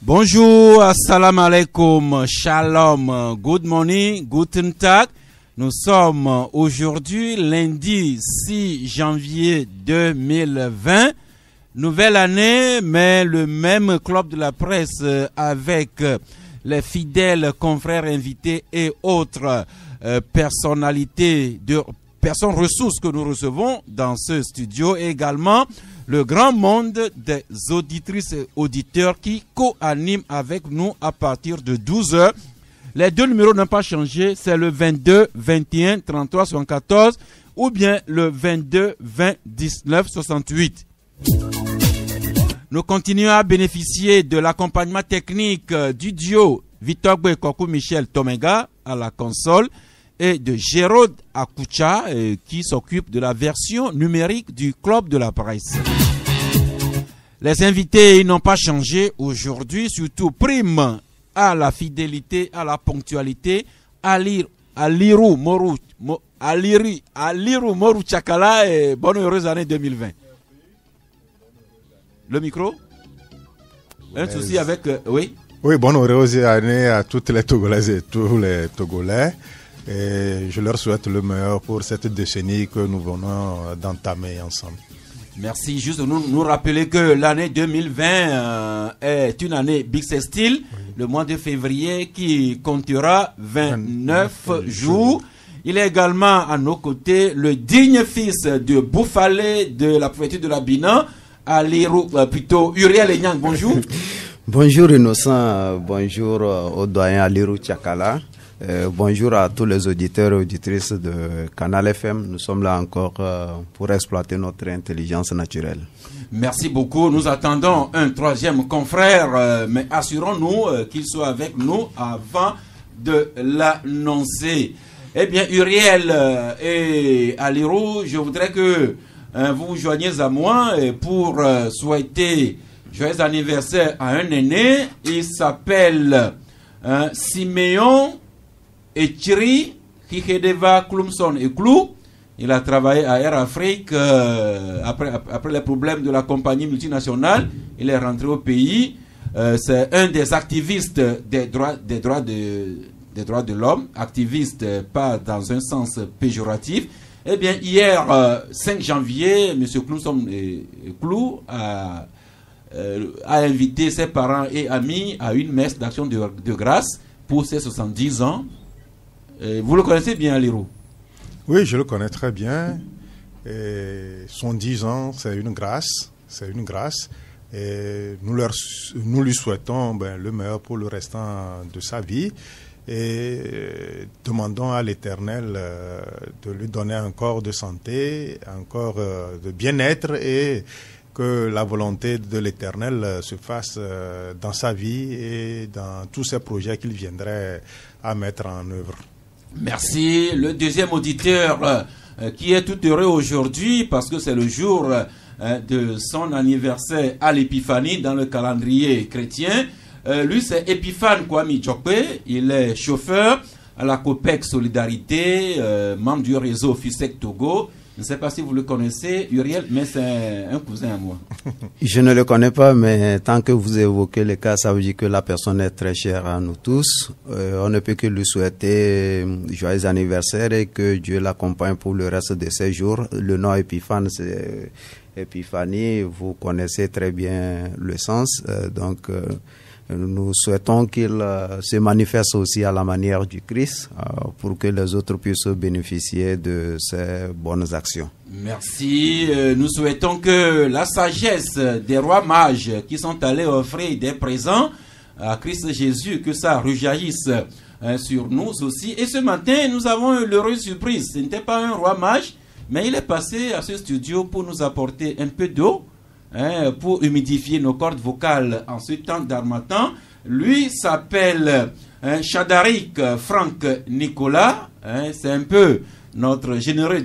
Bonjour, assalamu alaikum, shalom, good morning, guten tag. Nous sommes aujourd'hui lundi 6 janvier 2020. Nouvelle année, mais le même club de la presse avec les fidèles confrères invités et autres personnalités, personnes ressources que nous recevons dans ce studio. Et également le grand monde des auditrices et auditeurs qui co-animent avec nous à partir de 12 h. Les deux numéros n'ont pas changé, c'est le 22 21 33 74 ou bien le 22 20 19 68. Nous continuons à bénéficier de l'accompagnement technique du duo Victor Kokou Michel Tomega à la console et de Jérôme Akoucha qui s'occupe de la version numérique du club de la presse. Les invités n'ont pas changé aujourd'hui, surtout prime à la fidélité, à la ponctualité, Aliru Moru Chakala et bonne heureuse année 2020. Le micro? Un souci avec... oui? Oui, bonne heureuse année à toutes les Togolaises et tous les Togolais. Et je leur souhaite le meilleur pour cette décennie que nous venons d'entamer ensemble. Merci. Juste nous rappeler que l'année 2020 est une année bissextile, le mois de février qui comptera 29 jours. Il est également à nos côtés le digne fils de Bouffalé de la préfecture de la Binan, plutôt Uriel Enyang. Bonjour. Bonjour Innocent, bonjour au doyen Aliru Chakala. Bonjour à tous les auditeurs et auditrices de Canal FM. Nous sommes là encore pour exploiter notre intelligence naturelle. Merci beaucoup. Nous attendons un troisième confrère, mais assurons-nous qu'il soit avec nous avant de l'annoncer. Eh bien, Uriel et Aliru, je voudrais que vous vous joigniez à moi pour souhaiter joyeux anniversaire à un aîné. Il s'appelle Siméon Echiri Kikedeva Klumson Eklou. Il a travaillé à Air Afrique après les problèmes de la compagnie multinationale. Il est rentré au pays. C'est un des activistes des droits de l'homme, activiste pas dans un sens péjoratif. Eh bien, hier, 5 janvier, M. Klumson Eklou a invité ses parents et amis à une messe d'action de grâce pour ses 70 ans. Vous le connaissez bien, Aliru? Oui, je le connais très bien. Et son 10 ans, c'est une grâce. C'est une grâce. Et nous lui souhaitons le meilleur pour le restant de sa vie. Et demandons à l'Éternel de lui donner un corps de santé, un corps de bien-être et que la volonté de l'Éternel se fasse dans sa vie et dans tous ces projets qu'il viendrait à mettre en œuvre. Merci. Le deuxième auditeur qui est tout heureux aujourd'hui parce que c'est le jour de son anniversaire à l'Épiphanie dans le calendrier chrétien. Lui, c'est Epiphane Kwame Chokwe. Il est chauffeur à la COPEC Solidarité, membre du réseau FISEC Togo. Je ne sais pas si vous le connaissez, Uriel, mais c'est un cousin à moi. Je ne le connais pas, mais tant que vous évoquez le cas, ça veut dire que la personne est très chère à nous tous. On ne peut que lui souhaiter joyeux anniversaire et que Dieu l'accompagne pour le reste de ses jours. Le nom Épiphane, c'est Épiphanie. Vous connaissez très bien le sens. Nous souhaitons qu'il se manifeste aussi à la manière du Christ pour que les autres puissent bénéficier de ces bonnes actions. Merci. Nous souhaitons que la sagesse des rois mages qui sont allés offrir des présents à Christ Jésus, que ça rejaillisse sur nous aussi. Et ce matin, nous avons une heureuse surprise. Ce n'était pas un roi mage, mais il est passé à ce studio pour nous apporter un peu d'eau. Pour humidifier nos cordes vocales en ce temps d'harmattan. Lui s'appelle Chadarik Franck Nicolas. C'est un peu notre généreux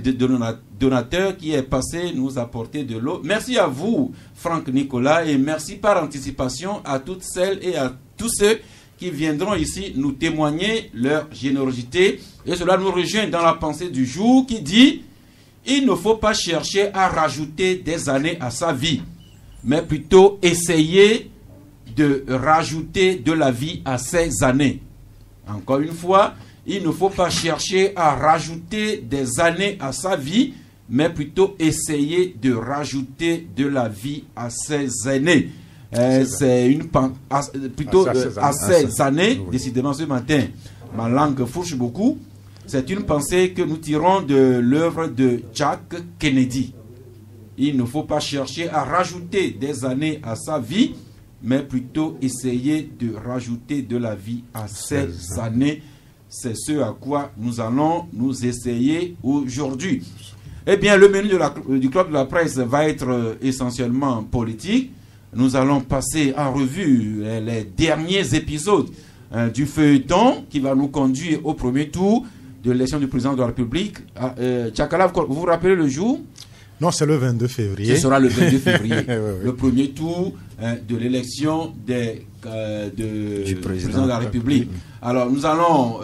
donateur qui est passé nous apporter de l'eau. Merci à vous, Franck Nicolas, et merci par anticipation à toutes celles et à tous ceux qui viendront ici nous témoigner leur générosité. Et cela nous rejoint dans la pensée du jour qui dit: il ne faut pas chercher à rajouter des années à sa vie, mais plutôt essayer de rajouter de la vie à ses années. Encore une fois, il ne faut pas chercher à rajouter des années à sa vie, mais plutôt essayer de rajouter de la vie à ses années. C'est une plutôt à ces années, oui. Décidément ce matin, ma langue fourche beaucoup. C'est une pensée que nous tirons de l'œuvre de Jack Kennedy. Il ne faut pas chercher à rajouter des années à sa vie, mais plutôt essayer de rajouter de la vie à ces années. C'est ce à quoi nous allons nous essayer aujourd'hui. Eh bien, le menu du Club de la Presse va être essentiellement politique. Nous allons passer en revue les derniers épisodes du feuilleton qui va nous conduire au premier tour de l'élection du président de la République. Tchakala, vous vous rappelez le jour? Non, c'est le 22 février. Ce sera le 22 février. Oui, oui. Le premier tour de l'élection du président de la République. Alors, nous allons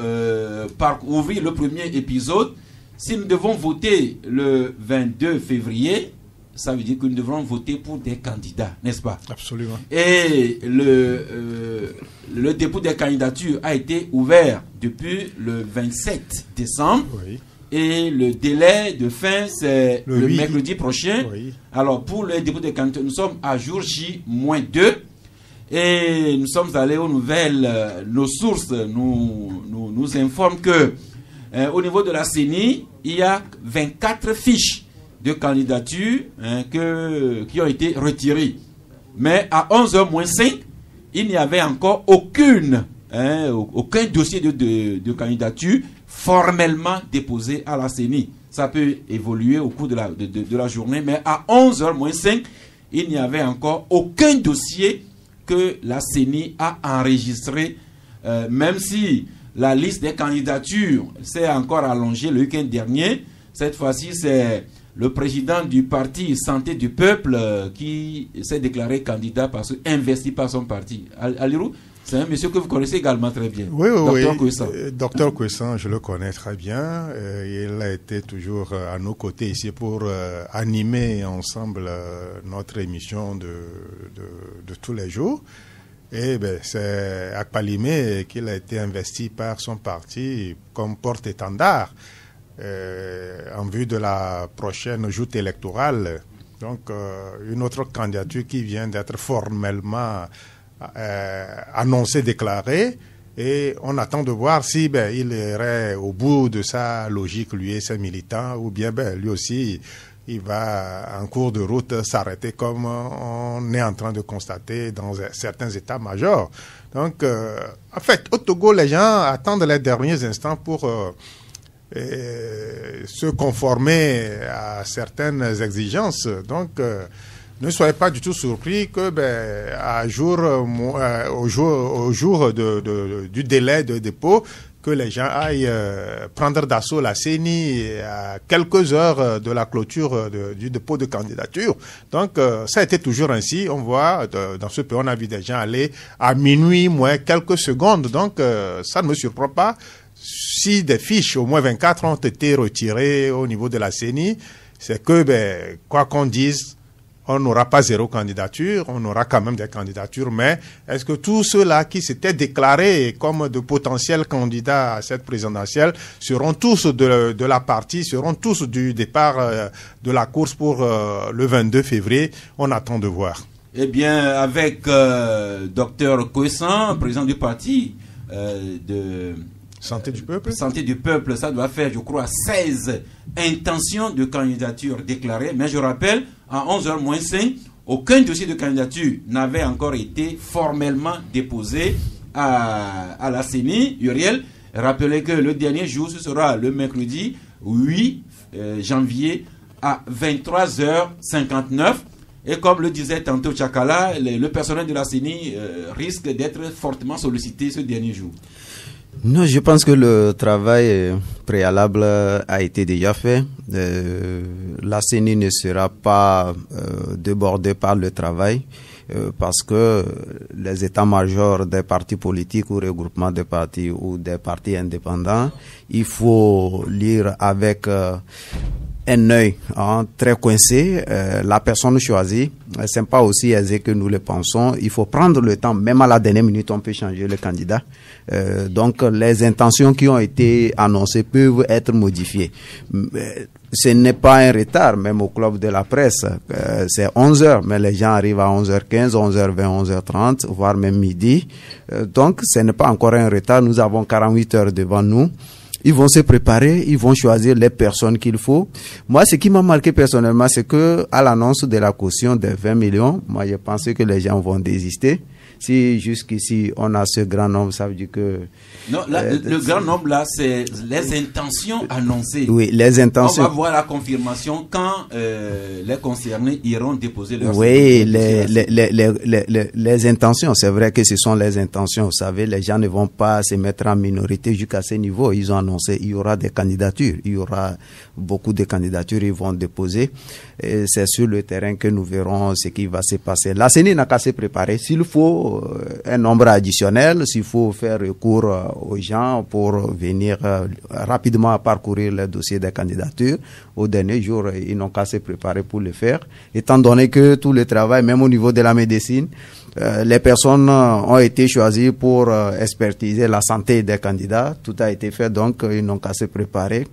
ouvrir le premier épisode. Si nous devons voter le 22 février, ça veut dire que nous devrons voter pour des candidats, n'est-ce pas? Absolument. Et le dépôt des candidatures a été ouvert depuis le 27 décembre. Oui. Et le délai de fin, c'est le mercredi prochain. Oui. Alors, pour le dépôt des candidatures, nous sommes à jour J-2. Et nous sommes allés aux nouvelles. Nos sources nous informent que au niveau de la CENI, il y a 24 fiches de candidature qui ont été retirées. Mais à 11h-5, il n'y avait encore aucun dossier de candidature formellement déposé à la CENI. Ça peut évoluer au cours de la journée, mais à 11h-5, il n'y avait encore aucun dossier que la CENI a enregistré, même si la liste des candidatures s'est encore allongée le week-end dernier. Cette fois-ci, c'est le président du parti Santé du Peuple qui s'est déclaré candidat parce qu'investi par son parti. Alirou, c'est un monsieur que vous connaissez également très bien. Oui, Docteur Kouessan. Docteur Kouessan, je le connais très bien. Il a été toujours à nos côtés ici pour animer ensemble notre émission de tous les jours. Et c'est à Palimé qu'il a été investi par son parti comme porte-étendard en vue de la prochaine joute électorale. Donc, une autre candidature qui vient d'être formellement annoncée, déclarée. Et on attend de voir si il irait au bout de sa logique, lui et ses militants, ou bien lui aussi, il va en cours de route s'arrêter comme on est en train de constater dans certains états-majors. Donc, en fait, au Togo, les gens attendent les derniers instants pour se conformer à certaines exigences. Donc, ne soyez pas du tout surpris que au jour du délai de dépôt, que les gens aillent prendre d'assaut la CENI à quelques heures de la clôture du dépôt de candidature. Donc, ça a été toujours ainsi. On voit, dans ce pays, on a vu des gens aller à minuit, moins quelques secondes. Donc, ça ne me surprend pas. Si des fiches, au moins 24, ont été retirées au niveau de la CENI, c'est que, quoi qu'on dise, on n'aura pas zéro candidature, on aura quand même des candidatures, mais est-ce que tous ceux-là qui s'étaient déclarés comme de potentiels candidats à cette présidentielle seront tous de la partie, seront tous du départ de la course pour le 22 février? On attend de voir. Eh bien, avec Dr Kouessan, président du parti de Santé du Peuple. Santé du Peuple, ça doit faire, je crois, 16 intentions de candidature déclarées. Mais je rappelle, à 11h-5, aucun dossier de candidature n'avait encore été formellement déposé à la CENI. Uriel, rappelez que le dernier jour, ce sera le mercredi 8 janvier à 23h59. Et comme le disait tantôt Tchakala, le personnel de la CENI risque d'être fortement sollicité ce dernier jour. Non, je pense que le travail préalable a été déjà fait. La CENI ne sera pas débordée par le travail parce que les états-majors des partis politiques ou regroupements de partis ou des partis indépendants, il faut lire avec un œil très coincé la personne choisie. C'est pas aussi aisé que nous le pensons. Il faut prendre le temps. Même à la dernière minute, on peut changer le candidat. Donc, les intentions qui ont été annoncées peuvent être modifiées. Ce n'est pas un retard, même au club de la presse. C'est 11h, mais les gens arrivent à 11h15, 11h20, 11h30, voire même midi. Donc, ce n'est pas encore un retard. Nous avons 48 heures devant nous. Ils vont se préparer, ils vont choisir les personnes qu'il faut. Moi, ce qui m'a marqué personnellement, c'est que à l'annonce de la caution de 20 millions, moi, je pensais que les gens vont désister. Si jusqu'ici, on a ce grand nombre, ça veut dire que... Non, là, le grand nombre, là, c'est les intentions annoncées. Oui, les intentions. On va voir la confirmation quand les concernés iront déposer leur... Oui, les intentions, c'est vrai que ce sont les intentions. Vous savez, les gens ne vont pas se mettre en minorité jusqu'à ce niveau. Ils ont annoncé il y aura des candidatures. Il y aura beaucoup de candidatures, ils vont déposer. Et c'est sur le terrain que nous verrons ce qui va se passer. La CENI n'a qu'à se préparer. S'il faut un nombre additionnel, s'il faut faire recours aux gens pour venir rapidement parcourir le dossier des candidatures, au dernier jour, ils n'ont qu'à se préparer pour le faire. Étant donné que tout le travail, même au niveau de la médecine, les personnes ont été choisies pour expertiser la santé des candidats. Tout a été fait, donc ils n'ont qu'à se préparer.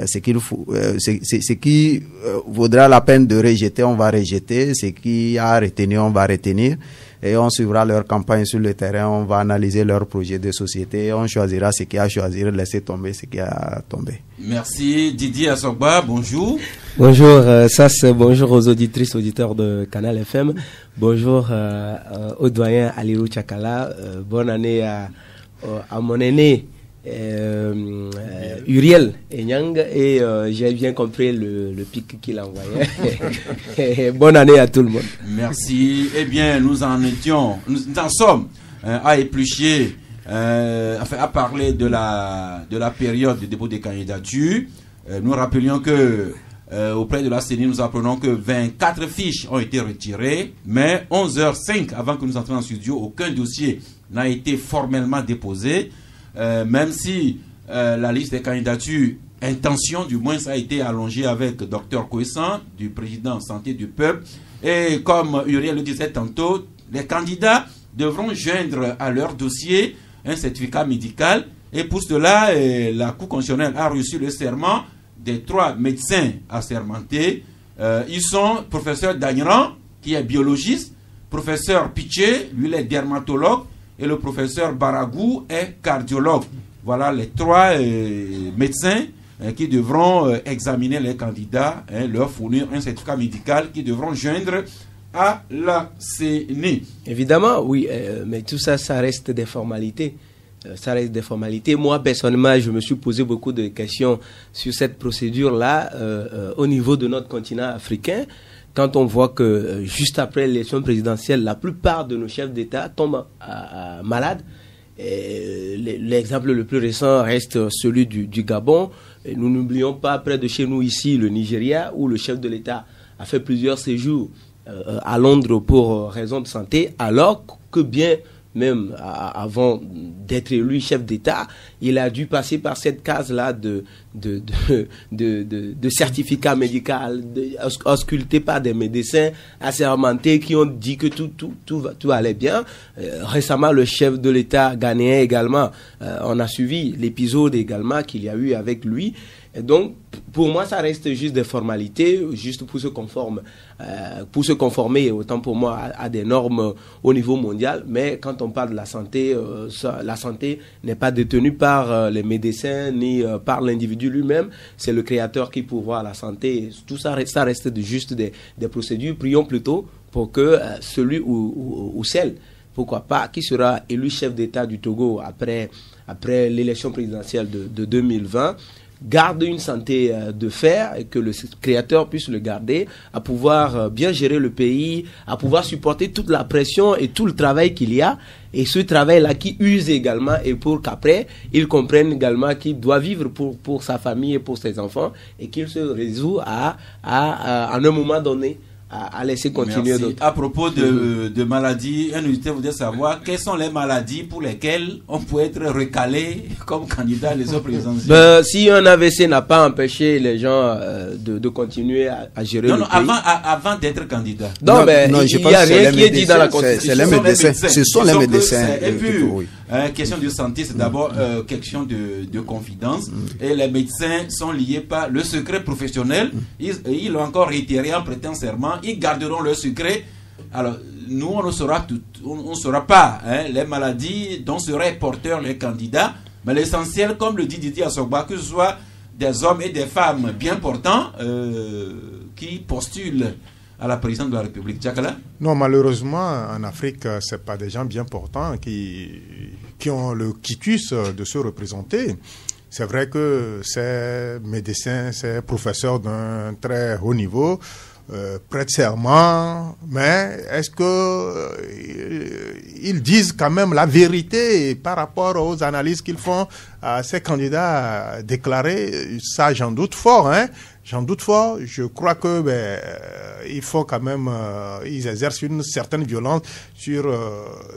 Ce qu'il faut, ce qui vaudra la peine de rejeter, on va rejeter. Ce qui a retenu, on va retenir. Et on suivra leur campagne sur le terrain, on va analyser leur projet de société, et on choisira ce qui a choisi, laisser tomber ce qui a tombé. Merci Didier Assogba, bonjour. Bonjour bonjour aux auditrices, auditeurs de Canal FM. Bonjour au doyen Alirou Tchakala. Bonne année à mon aîné Uriel Enyang, et j'ai bien compris le pic qu'il a envoyé. Bonne année à tout le monde. Merci. Eh bien, nous en sommes à éplucher, à parler de la période de dépôt des candidatures. Nous rappelions que auprès de la CENI, nous apprenons que 24 fiches ont été retirées, mais 11h05 avant que nous entrions en studio, aucun dossier n'a été formellement déposé. Même si la liste des candidatures, intention du moins, ça a été allongée avec Dr Kouessan, du président Santé du Peuple. Et comme Uriel le disait tantôt, les candidats devront joindre à leur dossier un certificat médical. Et pour cela, la Cour constitutionnelle a reçu le serment des 3 médecins assermentés. Ils sont professeur Dagnan, qui est biologiste, professeur Piché, lui il est dermatologue, et le professeur Baragou est cardiologue. Voilà les 3 médecins qui devront examiner les candidats, leur fournir un certificat médical qui devront joindre à la CENI. Évidemment, oui, mais tout ça, ça reste des formalités. Ça reste des formalités. Moi, personnellement, je me suis posé beaucoup de questions sur cette procédure-là au niveau de notre continent africain. Quand on voit que juste après l'élection présidentielle, la plupart de nos chefs d'État tombent malades. L'exemple le plus récent reste celui du Gabon. Et nous n'oublions pas, près de chez nous ici, le Nigeria, où le chef de l'État a fait plusieurs séjours à Londres pour raison de santé, alors que bien même avant d'être élu chef d'État, il a dû passer par cette case-là de certificat médical, ausculté par des médecins assermentés qui ont dit que tout allait bien. Récemment, le chef de l'État ghanéen également, on a suivi l'épisode également qu'il y a eu avec lui. Et donc, pour moi, ça reste juste des formalités, juste pour se conformer, autant pour moi, à des normes au niveau mondial. Mais quand on parle de la santé, la santé n'est pas détenue par les médecins ni par l'individu lui-même. C'est le créateur qui pourvoit à la santé. Tout ça reste juste des procédures. Prions plutôt pour que celui ou celle, pourquoi pas, qui sera élu chef d'État du Togo après l'élection présidentielle de 2020, garde une santé de fer et que le créateur puisse le garder, à pouvoir bien gérer le pays, à pouvoir supporter toute la pression et tout le travail qu'il y a, et ce travail-là qui use également, et pour qu'après, il comprenne également qu'il doit vivre pour sa famille et pour ses enfants, et qu'il se résout à un moment donné, à laisser continuer. À propos de maladies, un auditeur voudrait savoir quelles sont les maladies pour lesquelles on peut être recalé comme candidat à l'élection présidentielle. Si un AVC n'a pas empêché les gens de continuer à gérer le pays. Avant d'être candidat. Non, il n'y a rien qui est dit dans la Constitution. C'est les médecins. Ce sont les médecins. Et puis, question de santé, c'est d'abord question de confidence. Et les médecins sont liés par le secret professionnel. Ils l'ont encore réitéré en prêtant serment. Ils garderont leur secret. Alors, nous, on ne saura pas les maladies dont seraient porteurs les candidats. Mais l'essentiel, comme le dit Didier Assogba, que ce soit des hommes et des femmes bien portants qui postulent à la présidence de la République. Tchakala? Non, malheureusement, en Afrique, ce pas des gens bien portants qui ont le quitus de se représenter. C'est vrai que ces médecins, ces professeurs d'un très haut niveau prêtent serment, mais est-ce que ils disent quand même la vérité par rapport aux analyses qu'ils font à ces candidats déclarés? Ça, j'en doute fort, hein. J'en doute fort. Je crois que il faut quand même ils exercent une certaine violence sur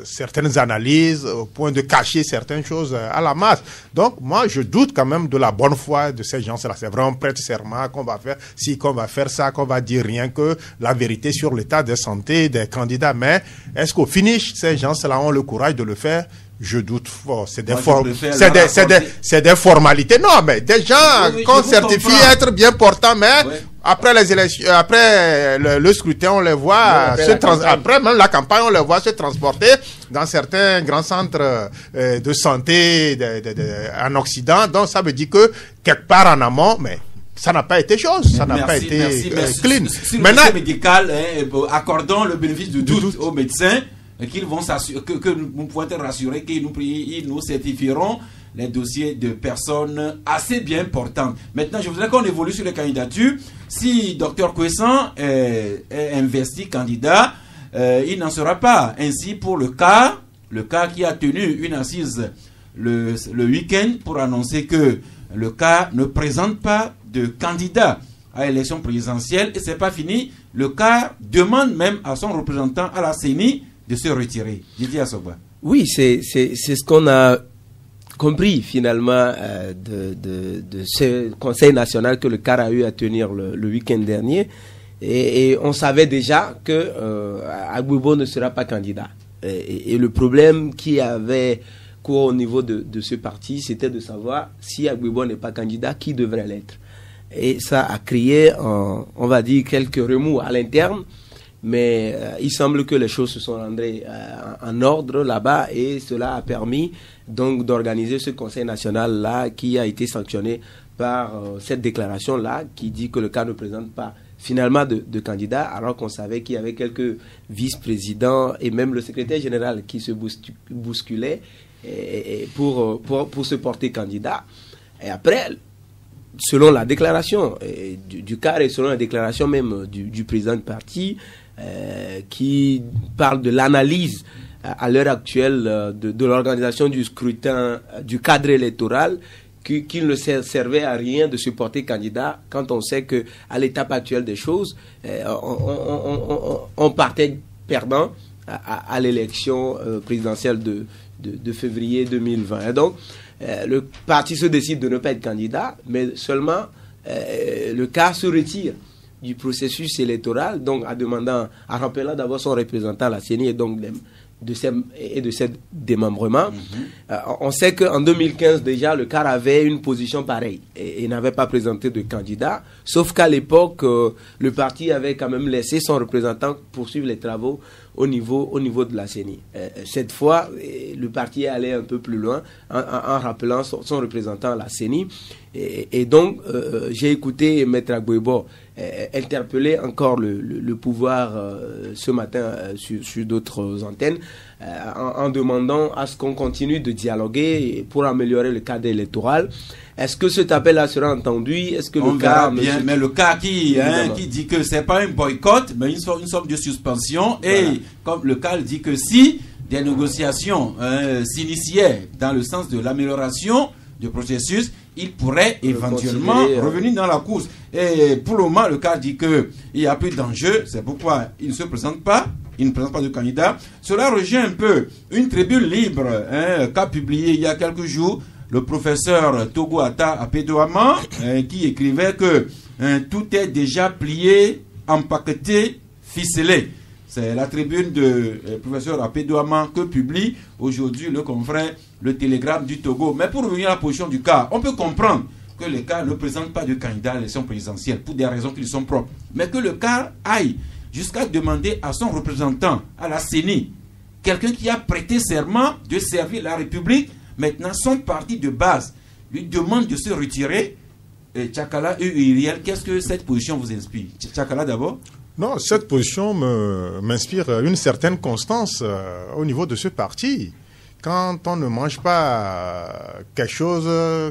certaines analyses au point de cacher certaines choses à la masse. Donc moi je doute quand même de la bonne foi de ces gens-là. C'est vraiment prêter serment qu'on va faire ci, qu'on va faire ça, qu'on va dire rien que la vérité sur l'état de santé des candidats. Mais est-ce qu'au finish ces gens-là ont le courage de le faire? Je doute fort. C'est des formalités. Non, mais des gens qu'on certifie être bien portants, mais après les élections, après le scrutin, on les voit après même la campagne, on les voit se transporter dans certains grands centres de santé en Occident. Donc ça veut dire que quelque part en amont, mais ça n'a pas été chose, ça n'a pas été clean. Maintenant, le médical, accordons le bénéfice du doute aux médecins. Qu'ils vont s'assurer que nous pouvons être rassurés qu'ils nous certifieront les dossiers de personnes assez bien portantes. Maintenant, je voudrais qu'on évolue sur les candidatures. Si Dr Kwessan est investi candidat, il n'en sera pas. Ainsi, pour le cas qui a tenu une assise le week-end pour annoncer que le cas ne présente pas de candidat à l'élection présidentielle, et c'est pas fini. Le cas demande même à son représentant à la CENI de se retirer. Didier Assogba. Oui, c'est ce qu'on a compris finalement de ce Conseil national que le CAR a eu à tenir le week-end dernier. Et on savait déjà que Agbouebo ne sera pas candidat. Et le problème qui avait cours au niveau de ce parti, c'était de savoir si Agbouebo n'est pas candidat, qui devrait l'être. Et ça a créé, on va dire, quelques remous à l'interne. Mais il semble que les choses se sont rendues en ordre là-bas, et cela a permis donc d'organiser ce Conseil national-là qui a été sanctionné par cette déclaration-là qui dit que le CAR ne présente pas finalement de candidat, alors qu'on savait qu'il y avait quelques vice-présidents et même le secrétaire général qui se bousculaient pour se porter candidat. Et après, selon la déclaration du CAR et selon la déclaration même du président du parti, qui parle de l'analyse à l'heure actuelle de l'organisation du scrutin, du cadre électoral, qu'il ne servait à rien de se porter candidat quand on sait qu'à l'étape actuelle des choses, on partait perdant à l'élection présidentielle de février 2020. Et donc, le parti se décide de ne pas être candidat, mais seulement le CAR se retire du processus électoral, donc en rappelant d'abord son représentant à la CENI et donc de ses démembrements. On sait qu'en 2015 déjà le CAR avait une position pareille et n'avait pas présenté de candidat, sauf qu'à l'époque le parti avait quand même laissé son représentant poursuivre les travaux au niveau de la CENI. Cette fois, le parti est allé un peu plus loin en rappelant son représentant à la CENI. Et donc, j'ai écouté Maître Agboibo interpeller encore le pouvoir ce matin sur d'autres antennes en demandant à ce qu'on continue de dialoguer pour améliorer le cadre électoral. Est-ce que cet appel-là sera entendu? Est-ce que le cas bien, mais le cas qui dit que c'est pas un boycott, mais une sorte de suspension, voilà. Et comme le cas dit que si des négociations s'initiaient dans le sens de l'amélioration du processus, il pourrait éventuellement revenir dans la course. Et pour le moment, le cas dit qu'il n'y a plus d'enjeu, c'est pourquoi il ne se présente pas. Il ne présente pas de candidat. Cela rejoint un peu une tribune libre qu'a publié il y a quelques jours le professeur Togo Ata Apedoama, qui écrivait que tout est déjà plié, empaqueté, ficelé. C'est la tribune de professeur Apedoama que publie aujourd'hui le confrère Le Télégramme du Togo. Mais pour revenir à la position du CAR, on peut comprendre que le CAR ne présente pas de candidat à l'élection présidentielle pour des raisons qui lui sont propres. Mais que le CAR aille jusqu'à demander à son représentant, à la CENI, quelqu'un qui a prêté serment de servir la République. Maintenant, son parti de base lui demande de se retirer. Tchakala et Uriel, qu'est-ce que cette position vous inspire? Tchakala d'abord? Non, cette position m'inspire une certaine constance au niveau de ce parti. Quand on ne mange pas quelque chose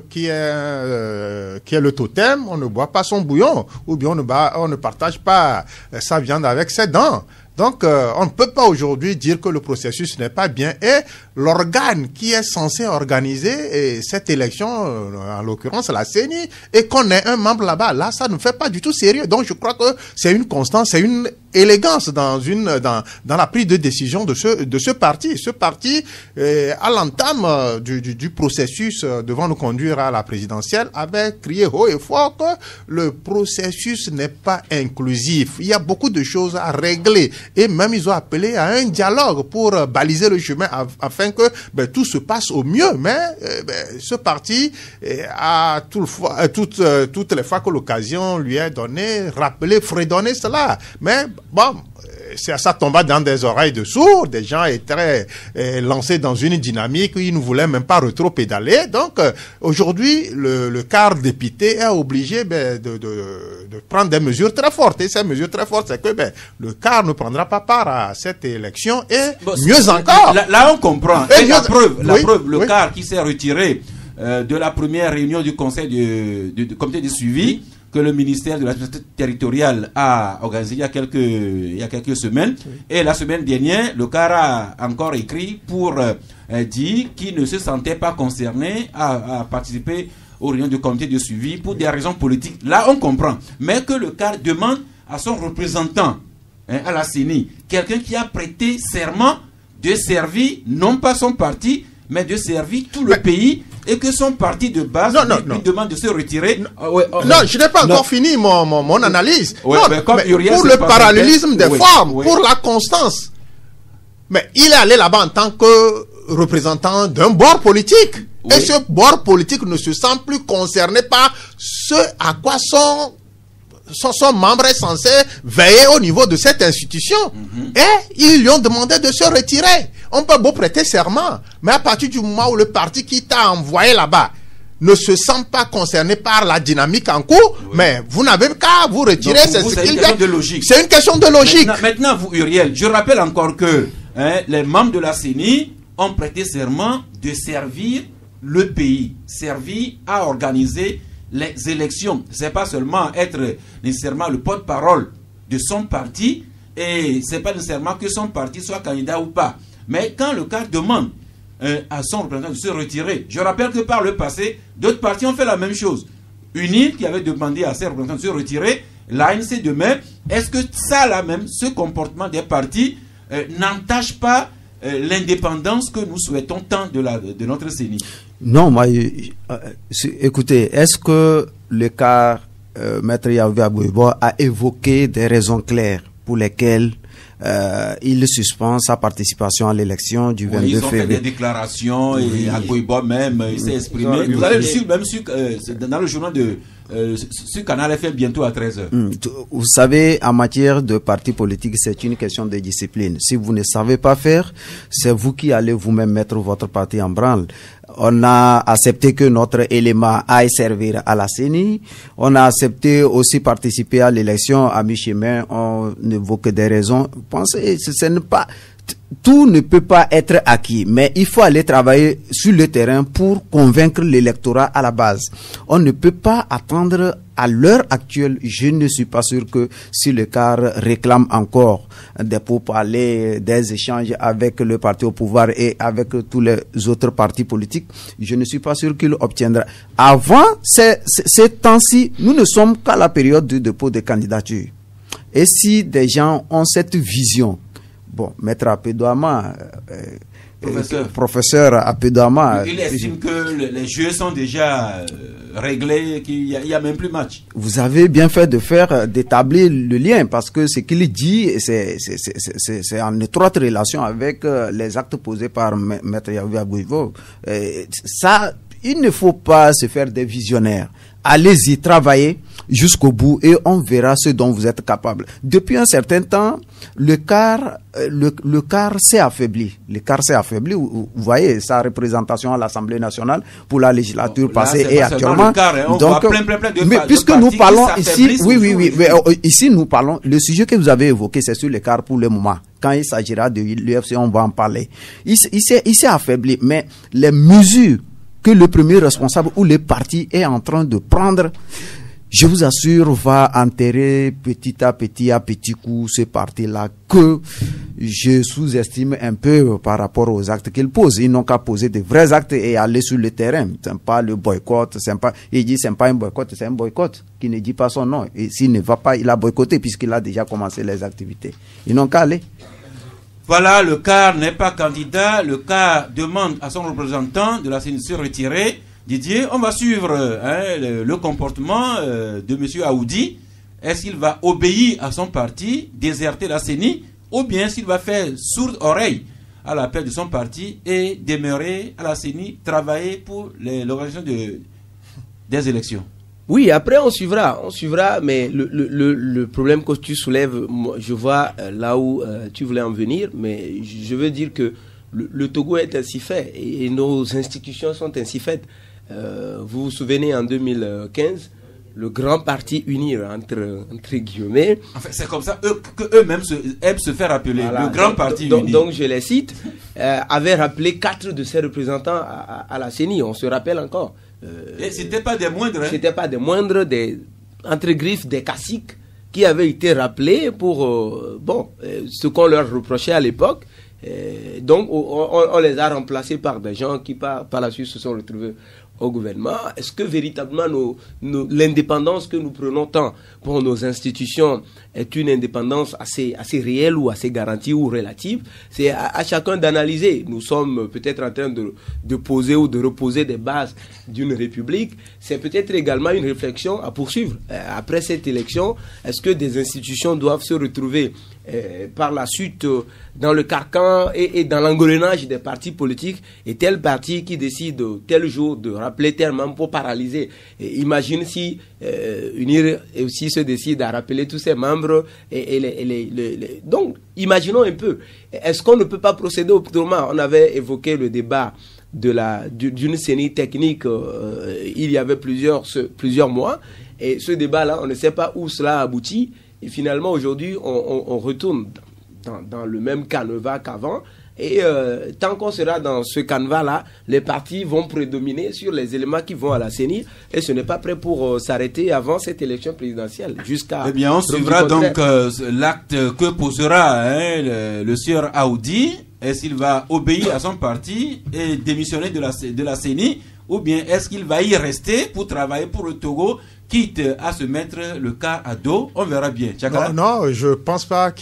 qui est le totem, on ne boit pas son bouillon, ou bien on ne partage pas sa viande avec ses dents. Donc, on ne peut pas aujourd'hui dire que le processus n'est pas bien. Et l'organe qui est censé organiser cette élection, en l'occurrence la CENI, et qu'on ait un membre là-bas, là, ça ne fait pas du tout sérieux. Donc, je crois que c'est une constance, c'est une élégance dans la prise de décision de ce parti. Ce parti, à l'entame du processus devant nous conduire à la présidentielle, avait crié haut et fort que le processus n'est pas inclusif. Il y a beaucoup de choses à régler. Et même ils ont appelé à un dialogue pour baliser le chemin afin que tout se passe au mieux. Mais ce parti a toutes les fois que l'occasion lui est donnée, rappelé, fredonné cela. Mais bon, ça tomba dans des oreilles de sourds. Des gens étaient lancés dans une dynamique où ils ne voulaient même pas rétro-pédaler. Donc aujourd'hui, le CAR dépité est obligé de prendre des mesures très fortes. Et ces mesures très fortes, c'est que le CAR ne prendra pas part à cette élection. Et mieux encore... Là, on comprend. Et la preuve, le CAR qui s'est retiré de la première réunion du conseil du comité de suivi que le ministère de la territoriale a organisé il y a quelques semaines. Oui. Et la semaine dernière, le CAR a encore écrit pour dire qu'il ne se sentait pas concerné à participer aux réunions du comité de suivi pour des raisons politiques. Là, on comprend. Mais que le CAR demande à son représentant, à la CENI, quelqu'un qui a prêté serment de servir non pas son parti, mais de servir tout le pays, et que son parti de base lui demande de se retirer. Non, je n'ai pas encore fini mon analyse. Ouais, non, mais pour le parallélisme des formes, pour la constance. Mais il est allé là-bas en tant que représentant d'un bord politique. Oui. Et ce bord politique ne se sent plus concerné par ce à quoi son membre est censé veiller au niveau de cette institution. Et ils lui ont demandé de se retirer. On peut beau prêter serment, mais à partir du moment où le parti qui t'a envoyé là-bas ne se sent pas concerné par la dynamique en cours, mais vous n'avez qu'à vous retirer. C'est une question de logique. C'est une question de logique. Maintenant, vous, Uriel, je rappelle encore que les membres de la CENI ont prêté serment de servir le pays, servir à organiser les élections. C'est pas seulement être nécessairement le porte-parole de son parti, et c'est pas nécessairement que son parti soit candidat ou pas. Mais quand le CAR demande à son représentant de se retirer, je rappelle que par le passé, d'autres partis ont fait la même chose. UNIL qui avait demandé à ses représentants de se retirer, l'ANC de même. Est-ce que ça là même, ce comportement des partis n'entache pas l'indépendance que nous souhaitons tant de notre CENI? Non, moi, écoutez, est-ce que le CAR, Maître Yahvé Agboibo, a évoqué des raisons claires pour lesquelles il suspend sa participation à l'élection du 22 février. Ils ont fait des déclarations, et Agboibo même, il s'est exprimé. Vous allez le suivre même dans le journal ce canal est fait bientôt à 13h. Vous savez, en matière de parti politique, c'est une question de discipline. Si vous ne savez pas faire, c'est vous qui allez vous-même mettre votre parti en branle. On a accepté que notre élément aille servir à la CENI. On a accepté aussi participer à l'élection à mi-chemin. On évoque des raisons. Pensez, ce n'est pas... Tout ne peut pas être acquis, mais il faut aller travailler sur le terrain pour convaincre l'électorat à la base. On ne peut pas attendre à l'heure actuelle. Je ne suis pas sûr que si le CAR réclame encore des pourparlers, des échanges avec le parti au pouvoir et avec tous les autres partis politiques, je ne suis pas sûr qu'il obtiendra. Avant ces temps-ci, nous ne sommes qu'à la période du dépôt des candidatures. Et si des gens ont cette vision, bon, Maître Apedouama, professeur Apedouama, il estime que les jeux sont déjà réglés, qu'il n'y a même plus match. Vous avez bien fait d'établir le lien, parce que ce qu'il dit, c'est en étroite relation avec les actes posés par Maître Yahweh Abouivo. Ça, il ne faut pas se faire des visionnaires. Allez-y, travaillez jusqu'au bout et on verra ce dont vous êtes capable. Depuis un certain temps, le CAR s'est affaibli. Le CAR s'est affaibli. Vous voyez sa représentation à l'Assemblée nationale pour la législature passée et actuellement. Donc, mais puisque nous parlons ici, oui, ici nous parlons. Le sujet que vous avez évoqué, c'est sur le CAR pour le moment. Quand il s'agira de l'UFC, on va en parler. Il s'est affaibli, mais les mesures que le premier responsable ou le parti est en train de prendre, je vous assure, va enterrer petit à petit coup ce parti-là que je sous-estime un peu par rapport aux actes qu'ils posent. Ils n'ont qu'à poser de vrais actes et aller sur le terrain. C'est pas le boycott, il dit c'est pas un boycott, c'est un boycott qui ne dit pas son nom. Et s'il ne va pas, il a boycotté puisqu'il a déjà commencé les activités. Ils n'ont qu'à aller. Voilà, le CAR n'est pas candidat. Le CAR demande à son représentant de la CENI de se retirer. Didier, on va suivre le comportement de M. Aoudi. Est-ce qu'il va obéir à son parti, déserter la CENI, ou bien s'il va faire sourde oreille à l'appel de son parti et demeurer à la CENI, travailler pour l'organisation des élections? Oui, après on suivra, mais le problème que tu soulèves, je vois là où tu voulais en venir, mais je veux dire que le Togo est ainsi fait et nos institutions sont ainsi faites. Vous vous souvenez en 2015, le grand parti uni entre guillemets. En fait, c'est comme ça qu'eux-mêmes aiment se faire appeler, voilà, le grand parti uni. Donc je les cite, avait rappelé 4 de ses représentants à la CENI, on se rappelle encore. Et c'était pas des moindres. C'était pas des moindres, entre griffes, des caciques qui avaient été rappelés pour ce qu'on leur reprochait à l'époque. Donc on les a remplacés par des gens qui par la suite se sont retrouvés au gouvernement. Est-ce que véritablement l'indépendance que nous prenons tant pour nos institutions est une indépendance assez réelle ou assez garantie ou relative? C'est à chacun d'analyser. Nous sommes peut-être en train de poser ou de reposer des bases d'une république. C'est peut-être également une réflexion à poursuivre. Après cette élection, est-ce que des institutions doivent se retrouver par la suite dans le carcan et dans l'engrenage des partis politiques, et tel parti qui décide tel jour de rappeler tel membre pour paralyser? Et imagine si UNIR aussi se décide à rappeler tous ses membres donc imaginons un peu, est-ce qu'on ne peut pas procéder autrement? On avait évoqué le débat d'une CENI technique il y avait plusieurs mois, et ce débat-là, on ne sait pas où cela aboutit. Et finalement, aujourd'hui, on retourne dans le même canevas qu'avant. Et tant qu'on sera dans ce canevas-là, les partis vont prédominer sur les éléments qui vont à la CENI. Et ce n'est pas prêt pour s'arrêter avant cette élection présidentielle. Eh bien, on suivra donc l'acte que posera le sieur Aoudi. Est-ce qu'il va obéir à son parti et démissionner de la CENI, ou bien est-ce qu'il va y rester pour travailler pour le Togo, quitte à se mettre le CAR à dos? On verra bien. Non, je pense pas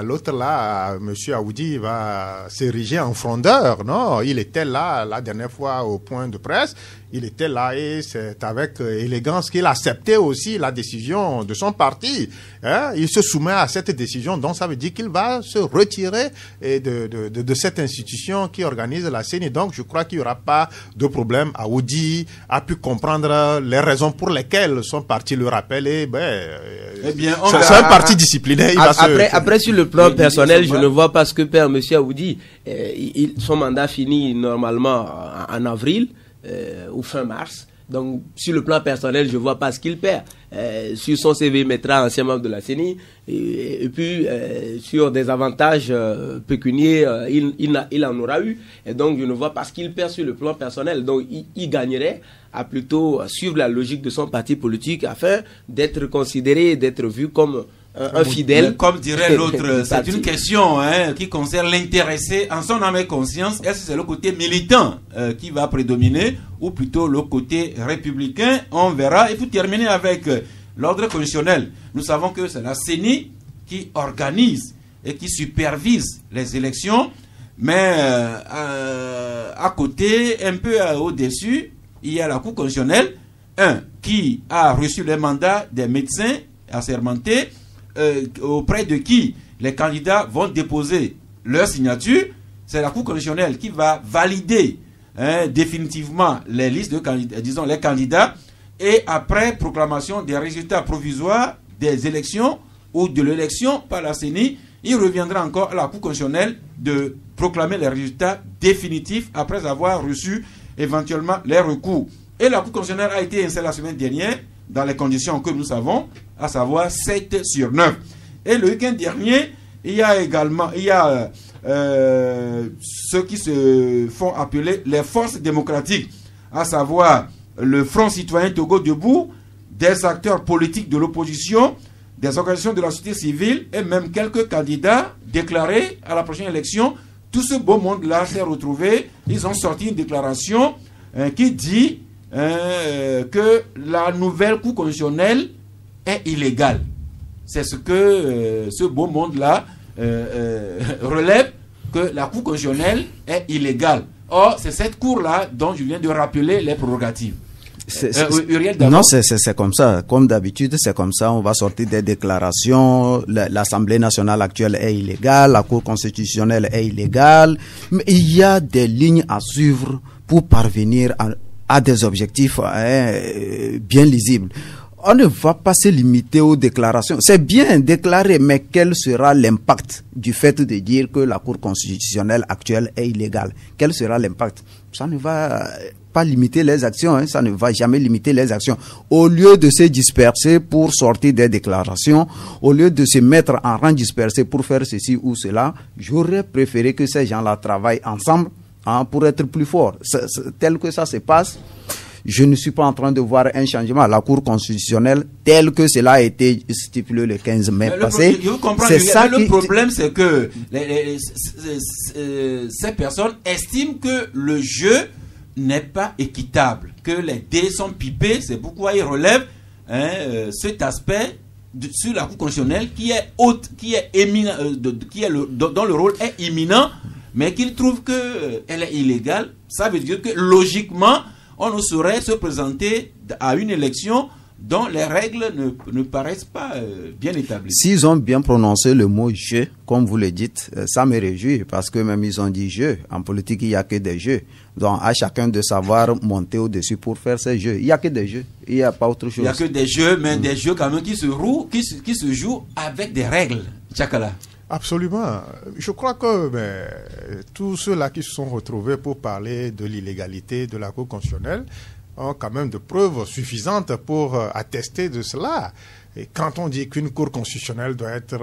l'autre là, M. Aoudi, va s'ériger en frondeur. Non, il était là la dernière fois au point de presse. Il était là et c'est avec élégance qu'il acceptait aussi la décision de son parti. Il se soumet à cette décision, donc ça veut dire qu'il va se retirer de cette institution qui organise la CENI. Donc je crois qu'il n'y aura pas de problème même Aoudi a pu comprendre les raisons pour lesquelles son parti le rappelle. Et c'est un parti discipliné. Après, sur le plan personnel, je ne vois pas ce que perd M. Aoudi. Son mandat finit normalement en avril ou fin mars. Donc, sur le plan personnel, je ne vois pas ce qu'il perd. Sur son CV, il mettra ancien membre de la CENI. Et puis, sur des avantages pécuniaires, il en aura eu. Et donc, je ne vois pas ce qu'il perd sur le plan personnel. Donc, il gagnerait à plutôt suivre la logique de son parti politique afin d'être considéré, d'être vu comme un fidèle. Comme dirait l'autre, c'est une question qui concerne l'intéressé en son âme et conscience. Est-ce que c'est le côté militant qui va prédominer ou plutôt le côté républicain? On verra. Et pour terminer avec l'ordre constitutionnel, nous savons que c'est la CENI qui organise et qui supervise les élections, mais à côté, un peu au-dessus, il y a la Cour constitutionnelle, qui a reçu le mandat des médecins assermentés, auprès de qui les candidats vont déposer leur signature. C'est la Cour constitutionnelle qui va valider définitivement les listes de candidats, disons les candidats, et après proclamation des résultats provisoires des élections ou de l'élection par la CENI, il reviendra encore à la Cour constitutionnelle de proclamer les résultats définitifs après avoir reçu éventuellement les recours. Et la Cour constitutionnelle a été installée la semaine dernière dans les conditions que nous savons, à savoir 7/9. Et le week-end dernier, il y a également ceux qui se font appeler les forces démocratiques, à savoir le Front citoyen Togo debout, des acteurs politiques de l'opposition, des organisations de la société civile et même quelques candidats déclarés à la prochaine élection. Tout ce beau monde-là s'est retrouvé. Ils ont sorti une déclaration qui dit que la nouvelle Cour constitutionnelle est illégale. C'est ce que ce beau monde-là relève, que la Cour constitutionnelle est illégale. Or, c'est cette Cour-là dont je viens de rappeler les prérogatives. Non, c'est comme ça. Comme d'habitude, c'est comme ça. On va sortir des déclarations. L'Assemblée nationale actuelle est illégale. La Cour constitutionnelle est illégale. Mais il y a des lignes à suivre pour parvenir à des objectifs bien lisibles. On ne va pas se limiter aux déclarations. C'est bien déclaré, mais quel sera l'impact du fait de dire que la Cour constitutionnelle actuelle est illégale? Quel sera l'impact? Ça ne va pas limiter les actions, ça ne va jamais limiter les actions. Au lieu de se disperser pour sortir des déclarations, au lieu de se mettre en rang dispersé pour faire ceci ou cela, j'aurais préféré que ces gens-là travaillent ensemble pour être plus forts. Tel que ça se passe, je ne suis pas en train de voir un changement à la Cour constitutionnelle tel que cela a été stipulé le 15 mai passé. Le problème, c'est que ces personnes estiment que le jeu n'est pas équitable, que les dés sont pipés. C'est pourquoi ils relèvent cet aspect sur la Cour constitutionnelle qui est haute, qui est éminent, dont le rôle est imminent, mais qu'ils trouvent qu'elle est illégale. Ça veut dire que logiquement, on ne saurait se présenter à une élection dont les règles ne paraissent pas bien établies. S'ils ont bien prononcé le mot « jeu », comme vous le dites, ça me réjouit, parce que même ils ont dit « jeu ». En politique, il n'y a que des jeux. Donc, à chacun de savoir monter au-dessus pour faire ses jeux. Il n'y a que des jeux, il n'y a pas autre chose. Il n'y a que des jeux, mais des jeux quand même qui se jouent avec des règles. Tchakala. Absolument. Je crois que tous ceux-là qui se sont retrouvés pour parler de l'illégalité de la Cour constitutionnelle ont quand même de preuves suffisantes pour attester de cela. Et quand on dit qu'une Cour constitutionnelle doit être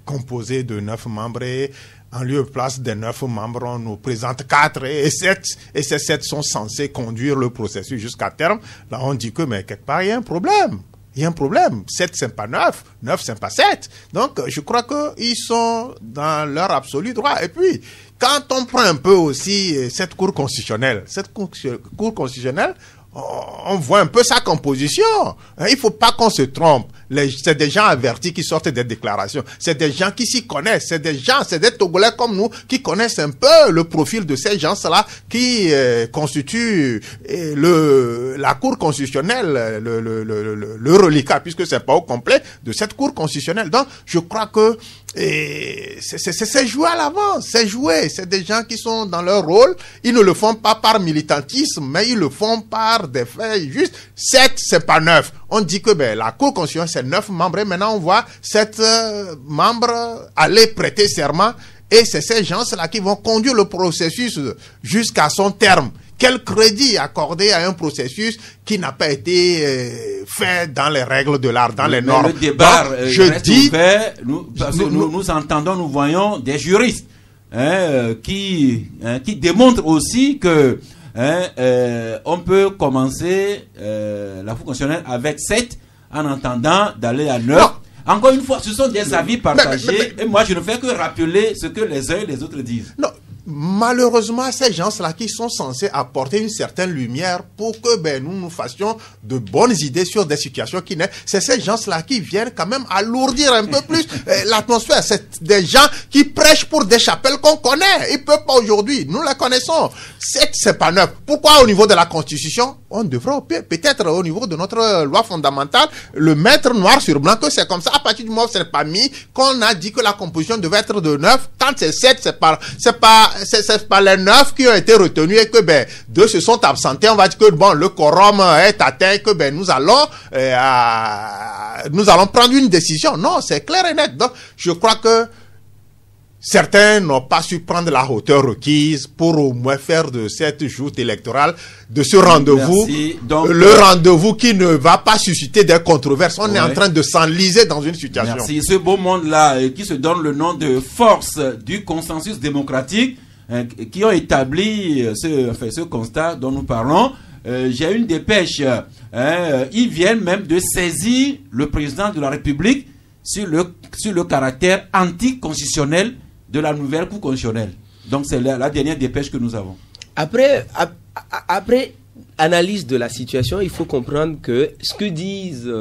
composée de 9 membres et en lieu et place des 9 membres, on nous présente 4 et 7, et ces 7 sont censés conduire le processus jusqu'à terme, là on dit que quelque part il y a un problème. Il y a un problème. 7, c'est pas 9. 9, c'est pas 7. Donc, je crois qu'ils sont dans leur absolu droit. Et puis, quand on prend un peu aussi cette Cour constitutionnelle, on voit un peu sa composition. Il faut pas qu'on se trompe. C'est des gens avertis qui sortent des déclarations. C'est des gens qui s'y connaissent. C'est des Togolais comme nous qui connaissent un peu le profil de ces gens-là qui constituent la Cour constitutionnelle, le reliquat, puisque c'est pas au complet de cette Cour constitutionnelle. Donc, je crois que c'est joué à l'avance, c'est joué. C'est des gens qui sont dans leur rôle. Ils ne le font pas par militantisme, mais ils le font par des faits. Juste 7, c'est pas 9. On dit que la Cour constitutionnelle, c'est 9 membres. Et maintenant, on voit 7 membres aller prêter serment. Et c'est ces gens-là qui vont conduire le processus jusqu'à son terme. Quel crédit accorder à un processus qui n'a pas été fait dans les règles de l'art, dans les normes? Le débat reste ouvert. Nous entendons, nous voyons des juristes qui démontrent aussi que on peut commencer la Cour constitutionnelle avec 7 en attendant d'aller à 9. Encore une fois, ce sont des avis partagés et moi je ne fais que rappeler ce que les uns et les autres disent. Non. Malheureusement, ces gens-là qui sont censés apporter une certaine lumière pour que nous fassions de bonnes idées sur des situations qui naissent, c'est ces gens-là qui viennent quand même alourdir un peu plus l'atmosphère. C'est des gens qui prêchent pour des chapelles qu'on connaît. Ils peuvent pas aujourd'hui. Nous les connaissons. C'est pas neuf. Pourquoi au niveau de la Constitution, on devrait peut-être au niveau de notre loi fondamentale le mettre noir sur blanc que c'est comme ça. À partir du moment où ce n'est pas mis, qu'on a dit que la composition devait être de 9, quand c'est 7, c'est pas les 9 qui ont été retenus et que 2 se sont absentés. On va dire que le quorum est atteint, que nous allons prendre une décision. Non, c'est clair et net. Donc, je crois que certains n'ont pas su prendre la hauteur requise pour au moins faire de cette joute électorale, de ce rendez-vous, le rendez-vous qui ne va pas susciter des controverses. On est en train de s'enliser dans une situation. Merci. Ce beau monde-là qui se donne le nom de force du consensus démocratique, qui ont établi ce constat dont nous parlons. J'ai une dépêche. Ils viennent même de saisir le président de la République sur le caractère anticonstitutionnel de la nouvelle Cour constitutionnelle. Donc c'est la dernière dépêche que nous avons. Après analyse de la situation, il faut comprendre que ce que disent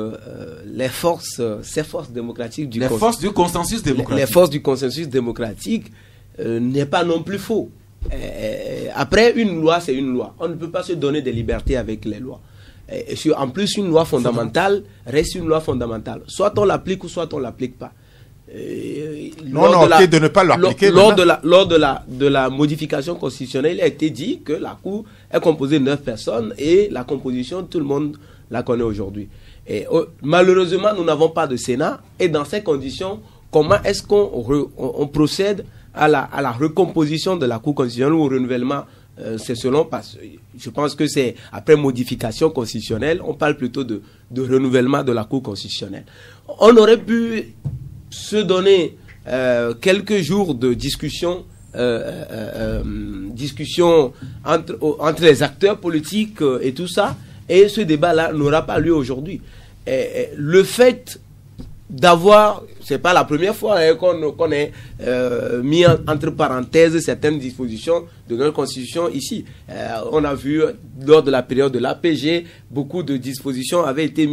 ces forces démocratiques les forces du consensus démocratique. Les forces du consensus démocratique n'est pas non plus faux. Après, une loi, c'est une loi. On ne peut pas se donner des libertés avec les lois. En plus, une loi fondamentale reste une loi fondamentale. Soit on l'applique ou soit on ne l'applique pas. De ne pas l'appliquer. Lors de la modification constitutionnelle, il a été dit que la Cour est composée de 9 personnes et la composition, tout le monde la connaît aujourd'hui. Malheureusement, nous n'avons pas de Sénat et dans ces conditions, comment est-ce qu'on procède à la recomposition de la Cour constitutionnelle ou au renouvellement? C'est selon, je pense que c'est après modification constitutionnelle, on parle plutôt de renouvellement de la Cour constitutionnelle. On aurait pu se donner quelques jours de discussion entre les acteurs politiques et tout ça, et ce débat-là n'aura pas lieu aujourd'hui. Le fait d'avoir, c'est pas la première fois qu'on ait mis entre parenthèses certaines dispositions de notre constitution ici. On a vu lors de la période de l'APG, beaucoup de dispositions avaient été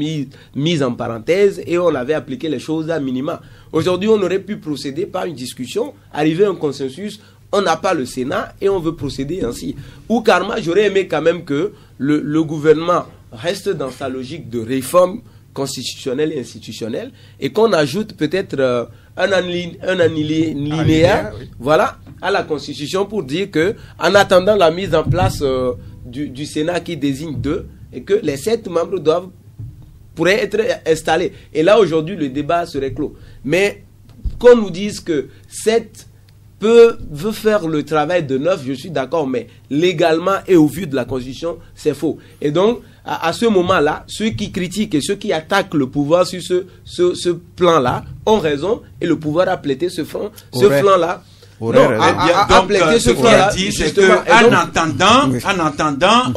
mises en parenthèse et on avait appliqué les choses à minima. Aujourd'hui, on aurait pu procéder par une discussion, arriver à un consensus. On n'a pas le Sénat et on veut procéder ainsi. Ou carrément, j'aurais aimé quand même que le gouvernement reste dans sa logique de réforme constitutionnelle et institutionnelle et qu'on ajoute peut-être un alinéa voilà, à la Constitution pour dire que en attendant la mise en place du Sénat qui désigne 2 et que les 7 membres pourraient être installés. Et là, aujourd'hui, le débat serait clos. Mais qu'on nous dise que 7 veut faire le travail de 9, je suis d'accord, mais légalement et au vu de la Constitution, c'est faux. Et donc, à ce moment-là, ceux qui critiquent et ceux qui attaquent le pouvoir sur ce plan-là ont raison et le pouvoir a plaidé ce flanc-là. Donc, ce qu'il a dit, c'est qu'en attendant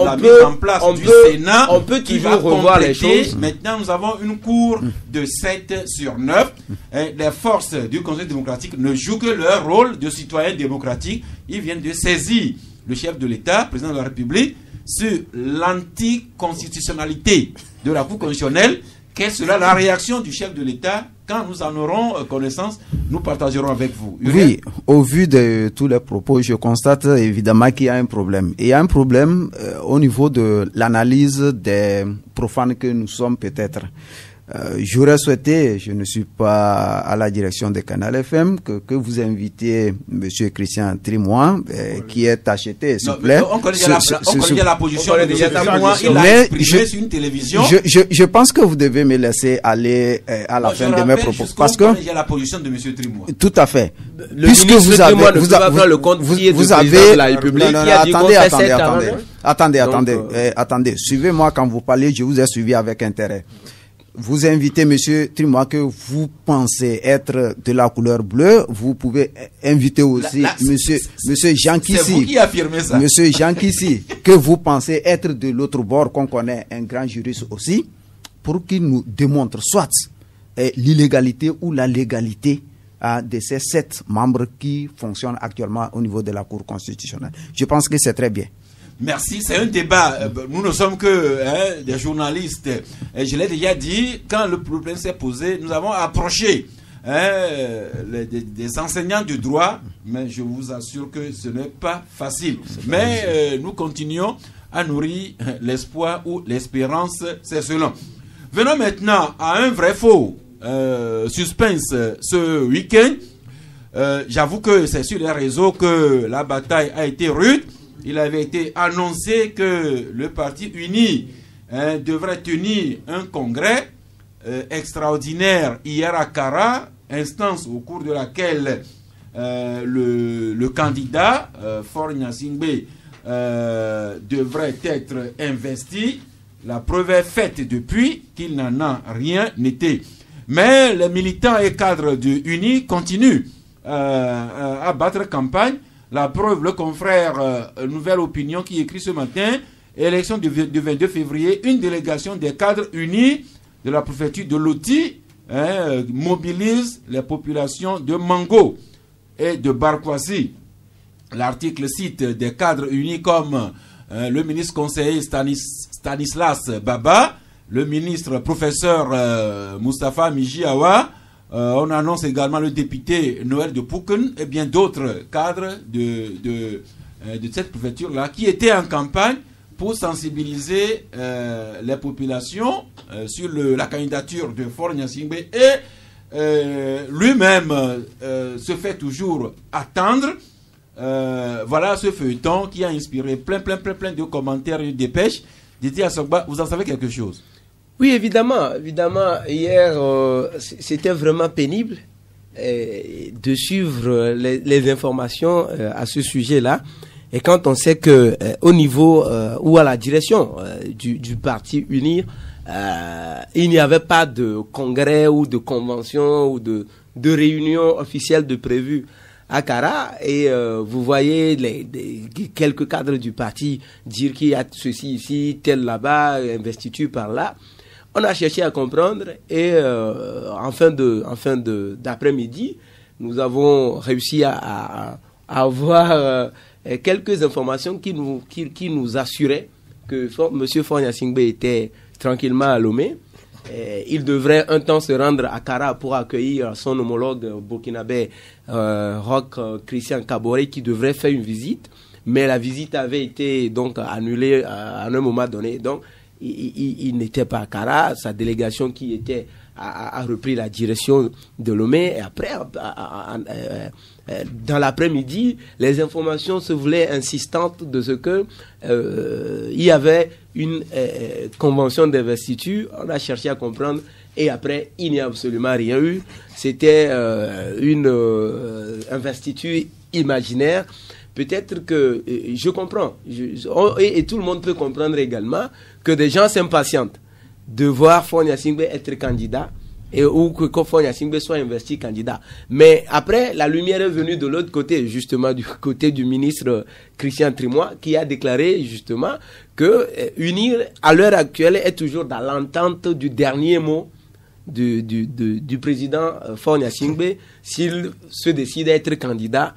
la mise en place du Sénat, on peut toujours revoir les choses. Maintenant, nous avons une cour de 7 sur 9. Les forces du Conseil démocratique ne jouent que leur rôle de citoyens démocratiques. Ils viennent de saisir le chef de l'État, président de la République, sur l'anticonstitutionnalité de la Cour constitutionnelle. Quelle sera la réaction du chef de l'État? Quand nous en aurons connaissance, nous partagerons avec vous. Oui, au vu de tous les propos, je constate évidemment qu'il y a un problème. Et il y a un problème au niveau de l'analyse des profanes que nous sommes peut-être. J'aurais souhaité, je ne suis pas à la direction de Canal FM, que vous invitiez Monsieur Christian Trimois, qui est acheté, s'il vous plaît. On connaît déjà la position de M. Trimois, il a exprimé sur une télévision. Je pense que vous devez me laisser aller à la fin de mes propos. Parce que il y a la position de M. Trimois. Tout à fait. Le puisque vous avez, attendez. Suivez-moi quand vous parlez, je vous ai suivi avec intérêt. Vous invitez Monsieur Trimois que vous pensez être de la couleur bleue. Vous pouvez inviter aussi Monsieur Jean Kissi. C'est vous qui affirmez ça. Monsieur Jean Kissi, que vous pensez être de l'autre bord, qu'on connaît, un grand juriste aussi, pour qu'il nous démontre soit l'illégalité ou la légalité de ces 7 membres qui fonctionnent actuellement au niveau de la Cour constitutionnelle. Je pense que c'est très bien. Merci, c'est un débat. Nous ne sommes que des journalistes. Et je l'ai déjà dit, quand le problème s'est posé, nous avons approché des enseignants du droit, mais je vous assure que ce n'est pas facile. Mais nous continuons à nourrir l'espoir ou l'espérance, c'est selon. Venons maintenant à un vrai faux suspense ce week-end. J'avoue que c'est sur les réseaux que la bataille a été rude. Il avait été annoncé que le Parti uni devrait tenir un congrès extraordinaire hier à Kara, instance au cours de laquelle le candidat Faure Gnassingbé devrait être investi. La preuve est faite depuis qu'il n'en a rien été. Mais les militants et cadres du UNI continuent à battre campagne. La preuve, le confrère Nouvelle Opinion qui écrit ce matin, élection du 22 février, une délégation des cadres unis de la préfecture de Loti mobilise les populations de Mango et de Barkwasi. L'article cite des cadres unis comme le ministre conseiller Stanislas Baba, le ministre professeur Moustapha Mijiawa. On annonce également le député Noël de Pouken et bien d'autres cadres de cette préfecture-là qui étaient en campagne pour sensibiliser les populations sur la candidature de Faure Gnassingbé et lui-même se fait toujours attendre. Voilà ce feuilleton qui a inspiré plein de commentaires et de dépêches. Didier Assogba, vous en savez quelque chose? Oui, évidemment. Hier, c'était vraiment pénible de suivre les informations à ce sujet-là. Et quand on sait que au niveau ou à la direction du Parti Unir, il n'y avait pas de congrès ou de convention ou de réunion officielle de prévue à Kara, et vous voyez quelques cadres du parti dire qu'il y a ceci ici, tel là-bas, investiture par là. On a cherché à comprendre et en fin d'après-midi, nous avons réussi à avoir quelques informations qui nous assuraient que M. Faure Gnassingbé était tranquillement à Lomé. Il devrait un temps se rendre à Kara pour accueillir son homologue burkinabé Roch Christian Kaboré qui devrait faire une visite, mais la visite avait été donc annulée à un moment donné. Donc il n'était pas à Kara, sa délégation qui était a repris la direction de Lomé, et après dans l'après-midi, les informations se voulaient insistantes de ce que il y avait une convention d'investiture. On a cherché à comprendre et après il n'y a absolument rien eu. C'était une investiture imaginaire. Peut-être que je comprends et tout le monde peut comprendre également que des gens s'impatientent de voir Faure Gnassingbé être candidat ou que Faure Gnassingbé soit investi candidat. Mais après, la lumière est venue de l'autre côté, justement du côté du ministre Christian Trimois, qui a déclaré justement que Unir, à l'heure actuelle, est toujours dans l'entente du dernier mot du président Faure Gnassingbé. S'il se décide à être candidat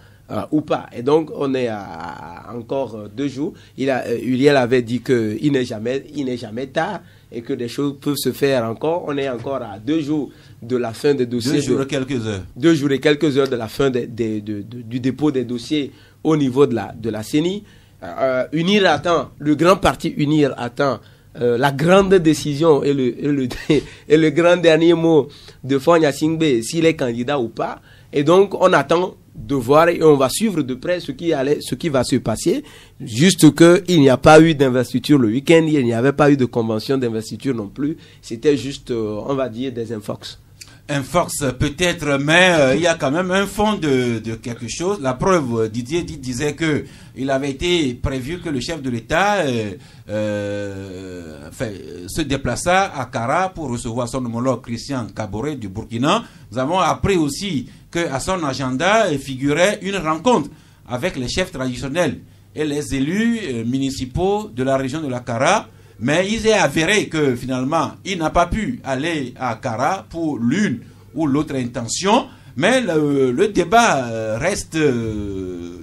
ou pas. Et donc, on est à encore 2 jours. Uriel avait dit qu'il n'est jamais tard et que des choses peuvent se faire encore. On est encore à 2 jours de la fin des dossiers. 2 jours et quelques heures. 2 jours et quelques heures de la fin du dépôt des dossiers au niveau de la CENI. UNIR attend, le grand parti UNIR attend la grande décision et le grand dernier mot de Faure Gnassingbé, s'il est candidat ou pas. Et donc, on attend de voir et on va suivre de près ce qui va se passer. Juste qu'il n'y a pas eu d'investiture le week-end, il n'y avait pas eu de convention d'investiture non plus. C'était juste, on va dire, des infox. Un force peut-être, mais il y a quand même un fond de quelque chose. La preuve, Didier disait que il avait été prévu que le chef de l'État se déplaça à Kara pour recevoir son homologue Christian Kaboré du Burkina. Nous avons appris aussi qu'à son agenda figurait une rencontre avec les chefs traditionnels et les élus municipaux de la région de la Kara. Mais il est avéré que finalement, il n'a pas pu aller à Kara pour l'une ou l'autre intention. Mais le débat reste,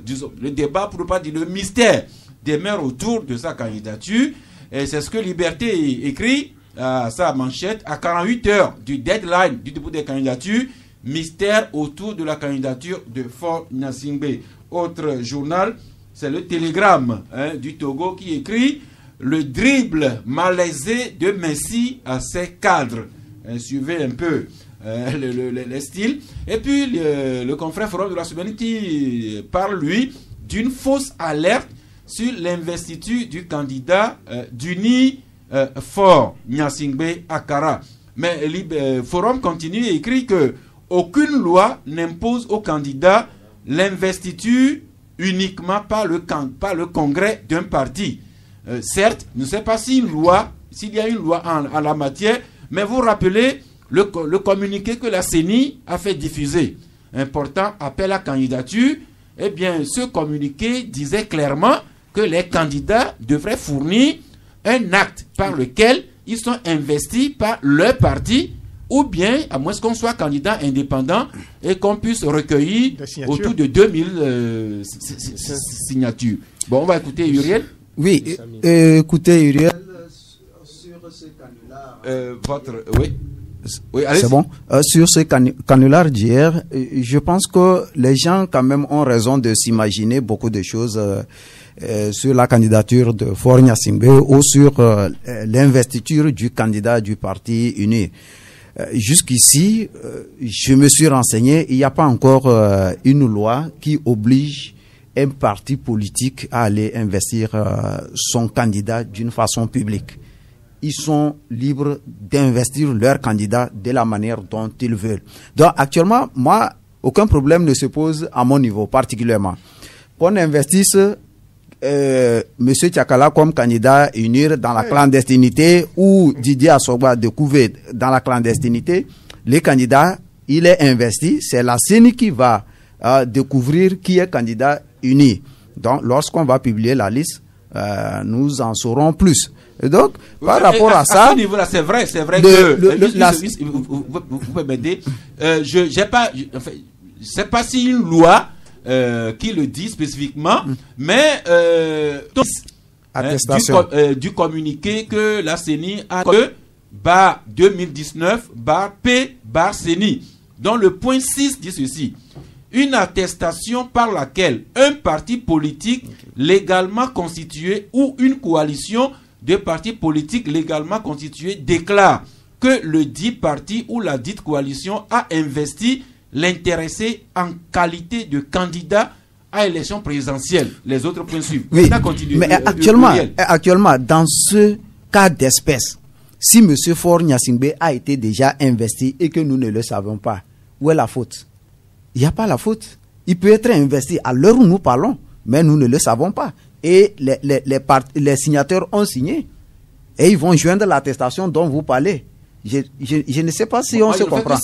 disons, le débat, pour ne pas dire le mystère, demeure autour de sa candidature. Et c'est ce que Liberté écrit à sa manchette à 48 heures du deadline du dépôt des candidatures. Mystère autour de la candidature de Faure Gnassingbé. Autre journal, c'est le Télégramme du Togo qui écrit le dribble malaisé de Messi à ses cadres. Suivez un peu les styles. Et puis le confrère Forum de la Semaine qui parle, lui, d'une fausse alerte sur l'investiture du candidat d'Uni Faure Gnassingbé à Kara. Mais Forum continue et écrit que aucune loi n'impose au candidat l'investiture uniquement par le congrès d'un parti. Certes, je ne sais pas s'il y a une loi en la matière, mais vous rappelez le communiqué que la CENI a fait diffuser. Important appel à candidature. Eh bien, ce communiqué disait clairement que les candidats devraient fournir un acte par lequel ils sont investis par leur parti, ou bien, à moins qu'on soit candidat indépendant et qu'on puisse recueillir autour de 2000 signatures. Bon, on va écouter Uriel. Oui, écoutez Uriel, sur ce canular... oui, c'est bon. Sur ce canular d'hier, je pense que les gens quand même ont raison de s'imaginer beaucoup de choses sur la candidature de Faure Gnassingbé ou sur l'investiture du candidat du parti uni. Jusqu'ici, je me suis renseigné, il n'y a pas encore une loi qui oblige un parti politique à aller investir son candidat d'une façon publique. Ils sont libres d'investir leur candidat de la manière dont ils veulent. Donc actuellement, moi, aucun problème ne se pose à mon niveau particulièrement. Qu'on investisse Monsieur Tchakala comme candidat UNIR dans la clandestinité ou Didier Assogba de Couvé dans la clandestinité, les candidats, il est investi. C'est la CENI qui va découvrir qui est candidat uni. Donc, lorsqu'on va publier la liste, nous en saurons plus. Et donc, par rapport à ça, à ce niveau-là, c'est vrai que vous pouvez m'aider. Je sais pas si une loi qui le dit spécifiquement, mais du communiqué que la CENI a bar 2019 bar P bar CENI. Dans le point 6 dit ceci: une attestation par laquelle un parti politique légalement constitué ou une coalition de partis politiques légalement constitués déclare que le dit parti ou la dite coalition a investi l'intéressé en qualité de candidat à l'élection présidentielle. Les autres points suivent. Oui, mais actuellement, dans ce cas d'espèce, si M. Faure Gnassingbé a été déjà investi et que nous ne le savons pas, où est la faute? Il n'y a pas la faute. Il peut être investi à l'heure où nous parlons, mais nous ne le savons pas. Et les signataires ont signé. Et ils vont joindre l'attestation dont vous parlez. Je ne sais pas si on se comprend.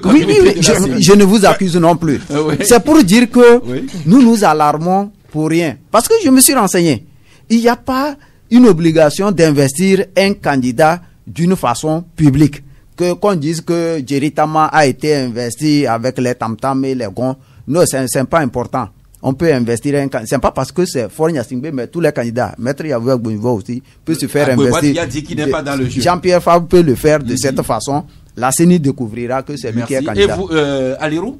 Oui, je ne vous accuse non plus. Oui. C'est pour dire que nous nous alarmons pour rien. Parce que je me suis renseigné. Il n'y a pas une obligation d'investir un candidat d'une façon publique. Qu'on dise que Jerry Tama a été investi avec les tam-tam et les gonds. Non, c'est pas important. on peut investir un candidat. C'est pas parce que c'est Faure Gnassingbé, mais tous les candidats, Maître Yavuz Agbonibon aussi, peut se faire investir. Il a dit qu'il n'est pas dans le jeu. Jean-Pierre Fabre peut le faire de cette façon. La CENI découvrira que c'est lui qui est candidat. Et vous, Alirou?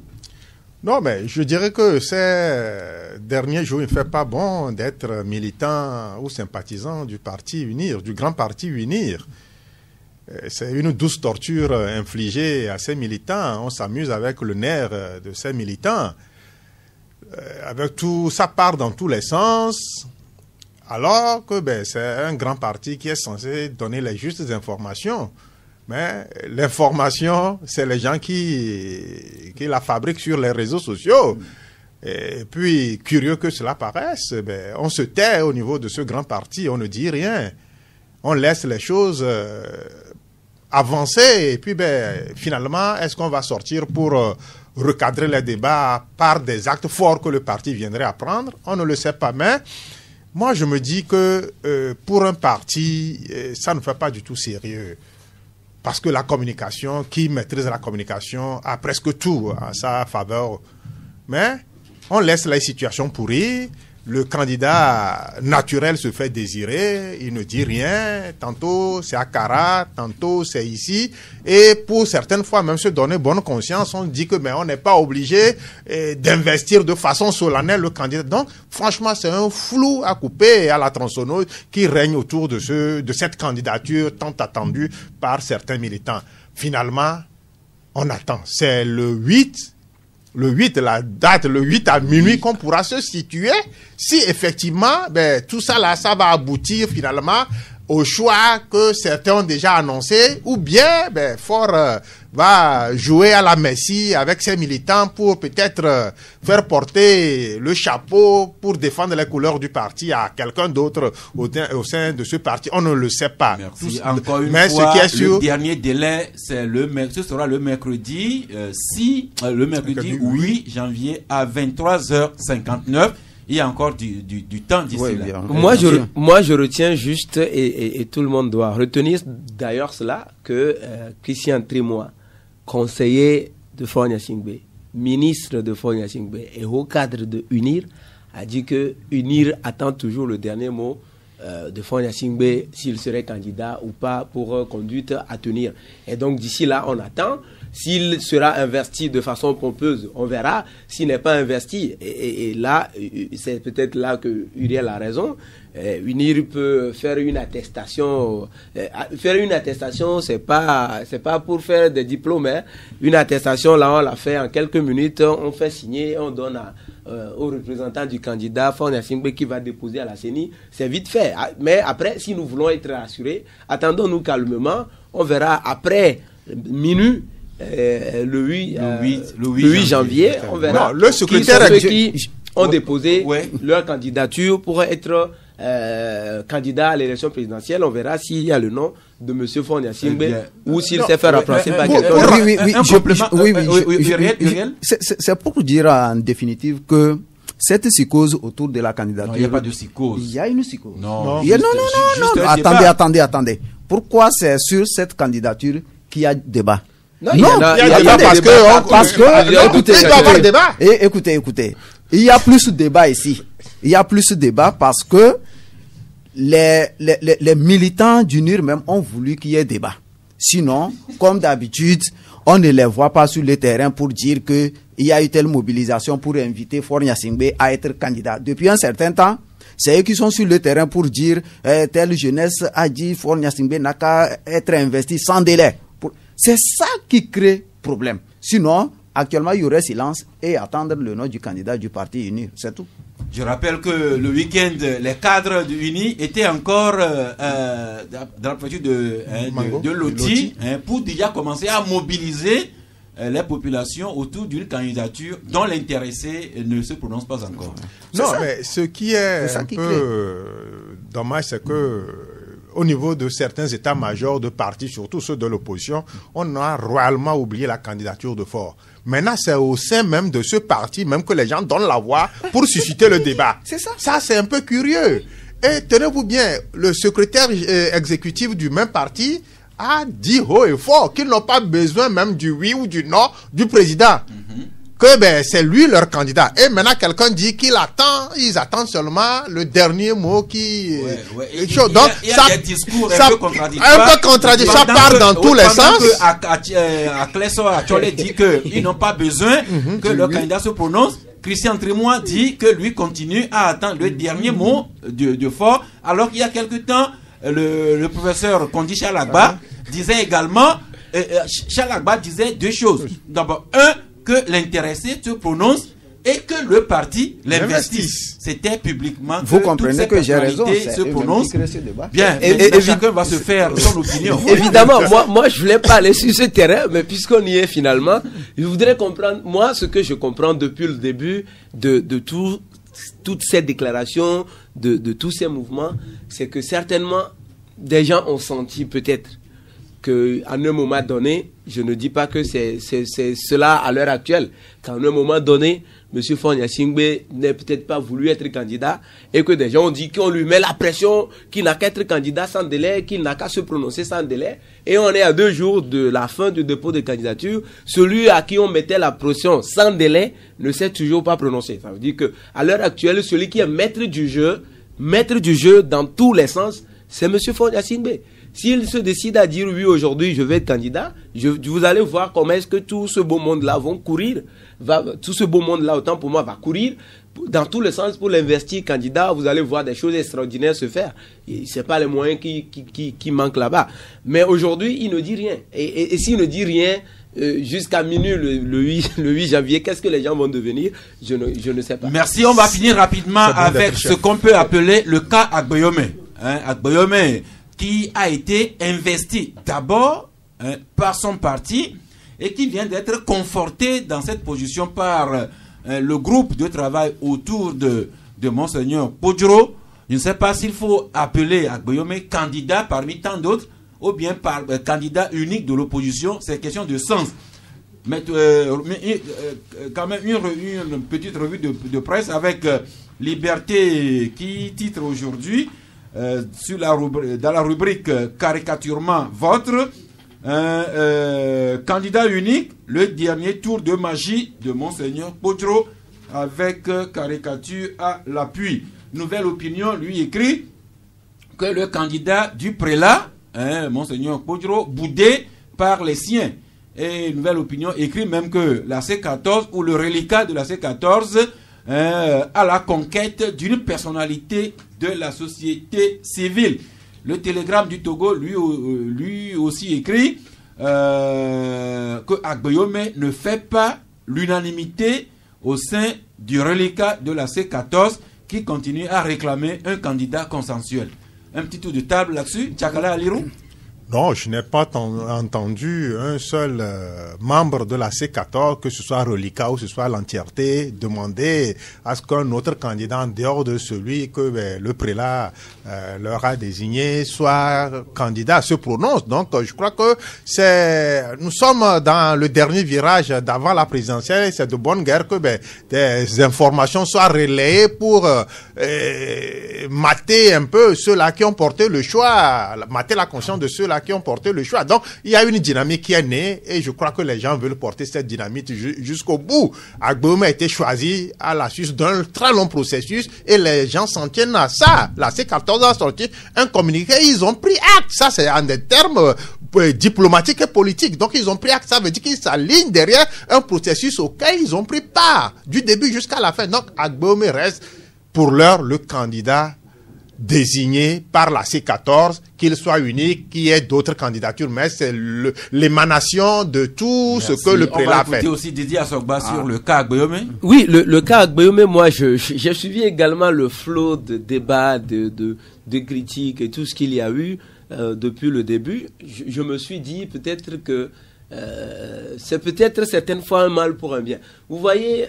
Non, mais je dirais que ces derniers jours, il ne fait pas bon d'être militant ou sympathisant du parti UNIR, du grand parti UNIR. C'est une douce torture infligée à ces militants. On s'amuse avec le nerf de ces militants. Avec tout, ça part dans tous les sens. Alors que c'est un grand parti qui est censé donner les justes informations. Mais l'information, c'est les gens qui la fabriquent sur les réseaux sociaux. Et puis, curieux que cela paraisse, on se tait au niveau de ce grand parti, on ne dit rien. On laisse les choses avancer et puis finalement, est-ce qu'on va sortir pour recadrer les débats par des actes forts que le parti viendrait à prendre? On ne le sait pas, mais moi je me dis que pour un parti, ça ne fait pas du tout sérieux. Parce que la communication, qui maîtrise la communication, a presque tout à sa faveur. Mais on laisse la situation pourrir. Le candidat naturel se fait désirer, il ne dit rien. Tantôt c'est à Kara, tantôt c'est ici. Et pour certaines fois, même se donner bonne conscience, on dit que on n'est pas obligé d'investir de façon solennelle le candidat. Donc, franchement, c'est un flou à couper à la tronçonneuse qui règne autour de cette candidature tant attendue par certains militants. Finalement, on attend. C'est le 8, la date, le 8 à minuit qu'on pourra se situer si effectivement, tout ça là, ça va aboutir finalement au choix que certains ont déjà annoncé ou bien, Faure va jouer à la Messie avec ses militants pour peut-être faire porter le chapeau pour défendre les couleurs du parti à quelqu'un d'autre au sein de ce parti. On ne le sait pas. Merci. Encore une fois, ce qui est sûr, le dernier délai, ce sera le mercredi 8 janvier à 23h59. Il y a encore du temps d'ici là. Moi, je retiens juste, et tout le monde doit retenir d'ailleurs cela, que Christian Trimois, conseiller de Faure Gnassingbé, ministre de Faure Gnassingbé et haut cadre de UNIR, a dit que UNIR attend toujours le dernier mot de Faure Gnassingbé s'il serait candidat ou pas pour conduite à tenir. Et donc d'ici là, on attend. S'il sera investi de façon pompeuse, on verra. S'il n'est pas investi, et là, c'est peut-être là que Uriel a raison. UNIR peut faire une attestation. Faire une attestation, c'est pas pour faire des diplômes. Hein. Une attestation, là, on la fait en quelques minutes. On fait signer, on donne au représentant du candidat Faure Gnassingbé qui va déposer à la CENI. C'est vite fait. Mais après, si nous voulons être rassurés, attendons-nous calmement. On verra après minuit. Le 8 janvier, on verra. Non, le secrétaire ceux qui ont déposé leur candidature pour être candidat à l'élection présidentielle. On verra s'il y a le nom de M. Faure Gnassingbé ou s'il s'est fait remplacer par quelqu'un. C'est pour dire en définitive que cette psychose autour de la candidature. Non, il n'y a pas de psychose. Il y a une psychose. Non. Attendez. Pourquoi c'est sur cette candidature qu'il y a débat? Non, il y a débat parce que écoutez, il y a plus de débat ici. Il y a plus de débat parce que les militants d'UNIR même ont voulu qu'il y ait débat. Sinon, comme d'habitude, on ne les voit pas sur le terrain pour dire que il y a eu telle mobilisation pour inviter Faure Gnassingbé à être candidat. Depuis un certain temps, c'est eux qui sont sur le terrain pour dire telle jeunesse a dit Faure Gnassingbé n'a qu'à être investi sans délai. C'est ça qui crée problème. Sinon, actuellement, il y aurait silence et attendre le nom du candidat du parti UNIR. C'est tout. Je rappelle que le week-end, les cadres de UNI étaient encore dans la préfecture de Loti pour déjà commencer à mobiliser les populations autour d'une candidature dont l'intéressé ne se prononce pas encore. Non, mais ce qui est un peu dommage, c'est que au niveau de certains états-majors de partis, surtout ceux de l'opposition, on a royalement oublié la candidature de Faure. Maintenant, c'est au sein même de ce parti, même que les gens donnent la voix pour susciter le débat. C'est ça. Ça, c'est un peu curieux. Et tenez-vous bien, le secrétaire exécutif du même parti a dit haut et fort qu'ils n'ont pas besoin même du oui ou du non du président. que c'est lui leur candidat. Et maintenant, quelqu'un dit qu'ils attendent seulement le dernier mot qui... Donc, il y a des discours un peu contradictoires. Ça part dans tous les sens. Akleso Achole dit qu'ils n'ont pas besoin que leur candidat se prononce. Christian Trémois dit que lui continue à attendre le dernier mot de fort, alors qu'il y a quelque temps, le professeur Kondi Chalagba disait également, Chalagba disait deux choses. D'abord, que l'intéressé se prononce et que le parti l'investisse. C'était publiquement. Vous comprenez que j'ai raison. Se prononce. Bien. Et chacun va se faire son opinion. Évidemment, moi, je voulais pas aller sur ce terrain, mais puisqu'on y est finalement, je voudrais comprendre, moi, ce que je comprends depuis le début de toutes ces déclarations, de tous ces mouvements, c'est que certainement, des gens ont senti peut-être qu'à un moment donné, je ne dis pas que c'est cela à l'heure actuelle, qu'à un moment donné, M. Faure Gnassingbé n'a peut-être pas voulu être candidat et que des gens ont dit qu'on lui met la pression, qu'il n'a qu'à être candidat sans délai, qu'il n'a qu'à se prononcer sans délai. Et on est à 2 jours de la fin du dépôt de candidature. Celui à qui on mettait la pression sans délai ne s'est toujours pas prononcé. Ça veut dire que à l'heure actuelle, celui qui est maître du jeu dans tous les sens, c'est M. Faure Gnassingbé. S'il se décide à dire oui, aujourd'hui, je vais être candidat, vous allez voir comment est-ce que tout ce beau monde-là vont courir. Tout ce beau monde-là, autant pour moi, va courir dans tous les sens pour l'investir candidat. Vous allez voir des choses extraordinaires se faire. Ce n'est pas les moyens qui manquent là-bas. Mais aujourd'hui, il ne dit rien. Et s'il ne dit rien, jusqu'à minuit le 8 janvier, qu'est-ce que les gens vont devenir? Je ne sais pas. Merci. On va finir rapidement avec ce qu'on peut appeler le cas Agboyome. Agboyome qui a été investi d'abord par son parti et qui vient d'être conforté dans cette position par le groupe de travail autour de Monseigneur Podjoro. Je ne sais pas s'il faut appeler Agboyome candidat parmi tant d'autres ou bien candidat unique de l'opposition. C'est question de sens. Mais quand même une petite revue de presse avec Liberté qui titre aujourd'hui dans la rubrique caricaturement votre candidat unique, le dernier tour de magie de Monseigneur Podjoro avec caricature à l'appui. Nouvelle Opinion lui écrit que le candidat du prélat, Monseigneur Podjoro, boudé par les siens. Et Nouvelle Opinion écrit même que la C14 ou le reliquat de la C14 à la conquête d'une personnalité de la société civile. Le Télégramme du Togo, lui aussi écrit que Agboyome ne fait pas l'unanimité au sein du reliquat de la C14 qui continue à réclamer un candidat consensuel. Un petit tour de table là-dessus. Tchakala Alirou? Non, je n'ai pas entendu un seul membre de la C14, que ce soit reliquat ou que ce soit l'entièreté, demander à ce qu'un autre candidat en dehors de celui que le prélat leur a désigné soit candidat, se prononce. Donc, je crois que nous sommes dans le dernier virage d'avant la présidentielle et c'est de bonne guerre que des informations soient relayées pour mater un peu ceux-là qui ont porté le choix, mater la conscience de ceux-là qui ont porté le choix. Donc, il y a une dynamique qui est née et je crois que les gens veulent porter cette dynamique jusqu'au bout. Agboyome a été choisi à la suite d'un très long processus et les gens s'en tiennent à ça. La C14 a sorti un communiqué, ils ont pris acte. Ça, c'est en des termes diplomatiques et politiques. Donc, ils ont pris acte. Ça veut dire qu'ils s'alignent derrière un processus auquel ils ont pris part du début jusqu'à la fin. Donc, Agboyome reste pour l'heure le candidat désigné par la C14, qu'il soit unique, qu'il y ait d'autres candidatures, mais c'est l'émanation de tout ce que le prélat fait. On va écouter aussi Didier Assogba sur le cas Agboyome. Oui, le cas Agboyome, moi, j'ai suivi également le flot de débats, de critiques et tout ce qu'il y a eu depuis le début. Je me suis dit peut-être que c'est peut-être certaines fois un mal pour un bien. Vous voyez,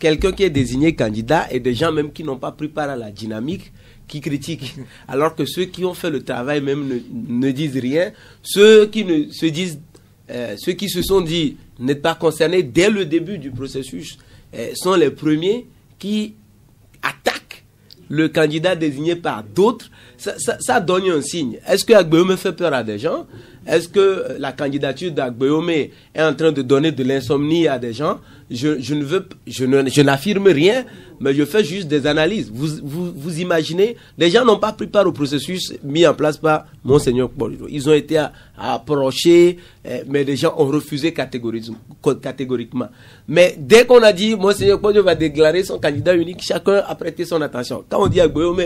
quelqu'un qui est désigné candidat et des gens même qui n'ont pas pris part à la dynamique, qui critiquent, alors que ceux qui ont fait le travail même ne disent rien. Ceux qui se sont dit n'être pas concernés dès le début du processus sont les premiers qui attaquent le candidat désigné par d'autres. Ça donne un signe. Est-ce que Agboyome fait peur à des gens? Est-ce que la candidature d'Agbeome est en train de donner de l'insomnie à des gens? Je n'affirme rien, mais je fais juste des analyses. Vous imaginez, les gens n'ont pas pris part au processus mis en place par Monseigneur Kpodjo. Ils ont été approchés, mais les gens ont refusé catégoriquement. Mais dès qu'on a dit Monseigneur Kpodjo va déclarer son candidat unique, chacun a prêté son attention. Quand on dit à Agbeome,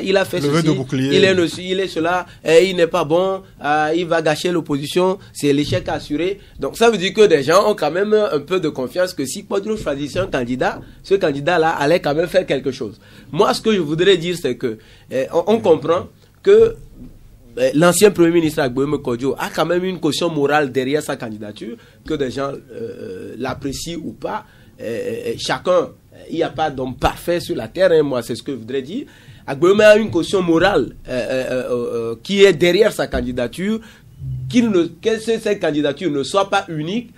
il a fait ceci, il est cela, il n'est pas bon, il va gâcher l'opposition, c'est l'échec assuré. Donc ça veut dire que des gens ont quand même un peu de confiance que si Kpodjo choisissait un candidat, ce candidat-là allait quand même faire quelque chose. Moi, ce que je voudrais dire, c'est que on comprend que l'ancien Premier ministre Agbeome Kpodjo a quand même une caution morale derrière sa candidature, que des gens l'apprécient ou pas. Chacun, il n'y a pas d'homme parfait sur la terre, hein, moi c'est ce que je voudrais dire. Agbeome a une caution morale qui est derrière sa candidature, que cette candidature ne soit pas unique,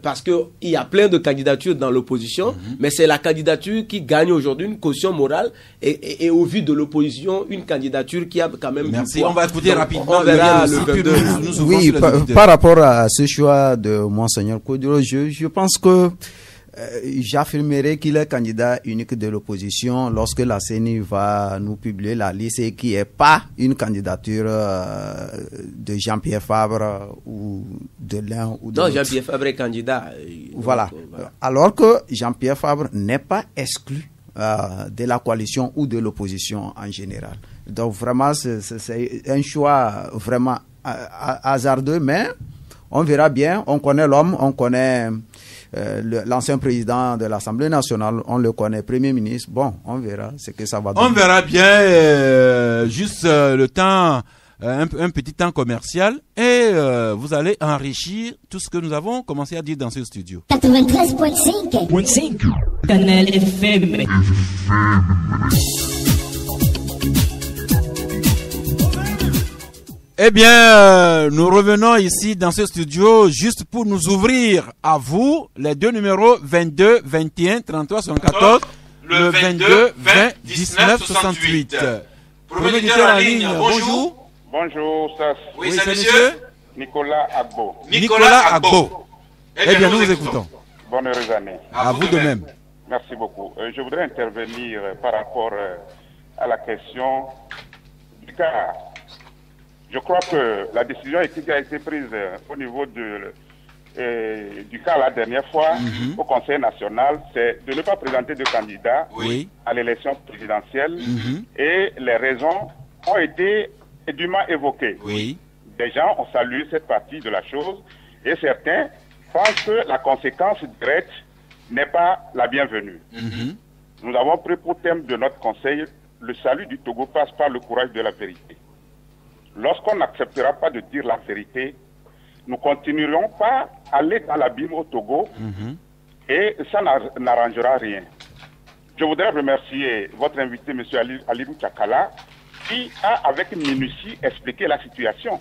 parce qu'il y a plein de candidatures dans l'opposition, mais c'est la candidature qui gagne aujourd'hui une caution morale et au vu de l'opposition, une candidature qui a quand même Merci, on va écouter rapidement. On verra le 22. Oui, par rapport à ce choix de Monseigneur Kpodjo, je pense que j'affirmerai qu'il est candidat unique de l'opposition lorsque la CENI va nous publier la liste et qui n'est pas une candidature de Jean-Pierre Fabre ou de l'un ou de l'autre. Non, Jean-Pierre Fabre est candidat. Voilà. Voilà. Alors que Jean-Pierre Fabre n'est pas exclu de la coalition ou de l'opposition en général. Donc vraiment, c'est un choix vraiment hasardeux, mais on verra bien. On connaît l'homme, on connaît l'ancien président de l'Assemblée nationale, on le connaît, Premier ministre. Bon, on verra ce que ça va donner. On verra bien, juste le temps, un petit temps commercial, et vous allez enrichir tout ce que nous avons commencé à dire dans ce studio. 93.5 Canal FM. Eh bien, nous revenons ici dans ce studio juste pour nous ouvrir à vous les deux numéros 22, 21, 33, 74, le 22, 20, 19, 68. Premier auditeur en ligne, bonjour. Bonjour, Sas. Oui, c'est monsieur Nicolas Agbo. Nicolas Agbo. Eh bien, nous vous écoutons. Bonne heureuse année. À vous de même. Merci beaucoup. Je voudrais intervenir par rapport à la question du cas. Je crois que la décision qui a été prise au niveau du cas la dernière fois au Conseil national, c'est de ne pas présenter de candidats à l'élection présidentielle et les raisons ont été dûment évoquées. Des gens ont salué cette partie de la chose et certains pensent que la conséquence directe n'est pas la bienvenue. Nous avons pris pour thème de notre conseil le salut du Togo passe par le courage de la vérité. Lorsqu'on n'acceptera pas de dire la vérité, nous continuerons pas à aller dans l'abîme au Togo et ça n'arrangera rien. Je voudrais remercier votre invité, M. Alidou Tchakala, qui a avec minutie expliqué la situation.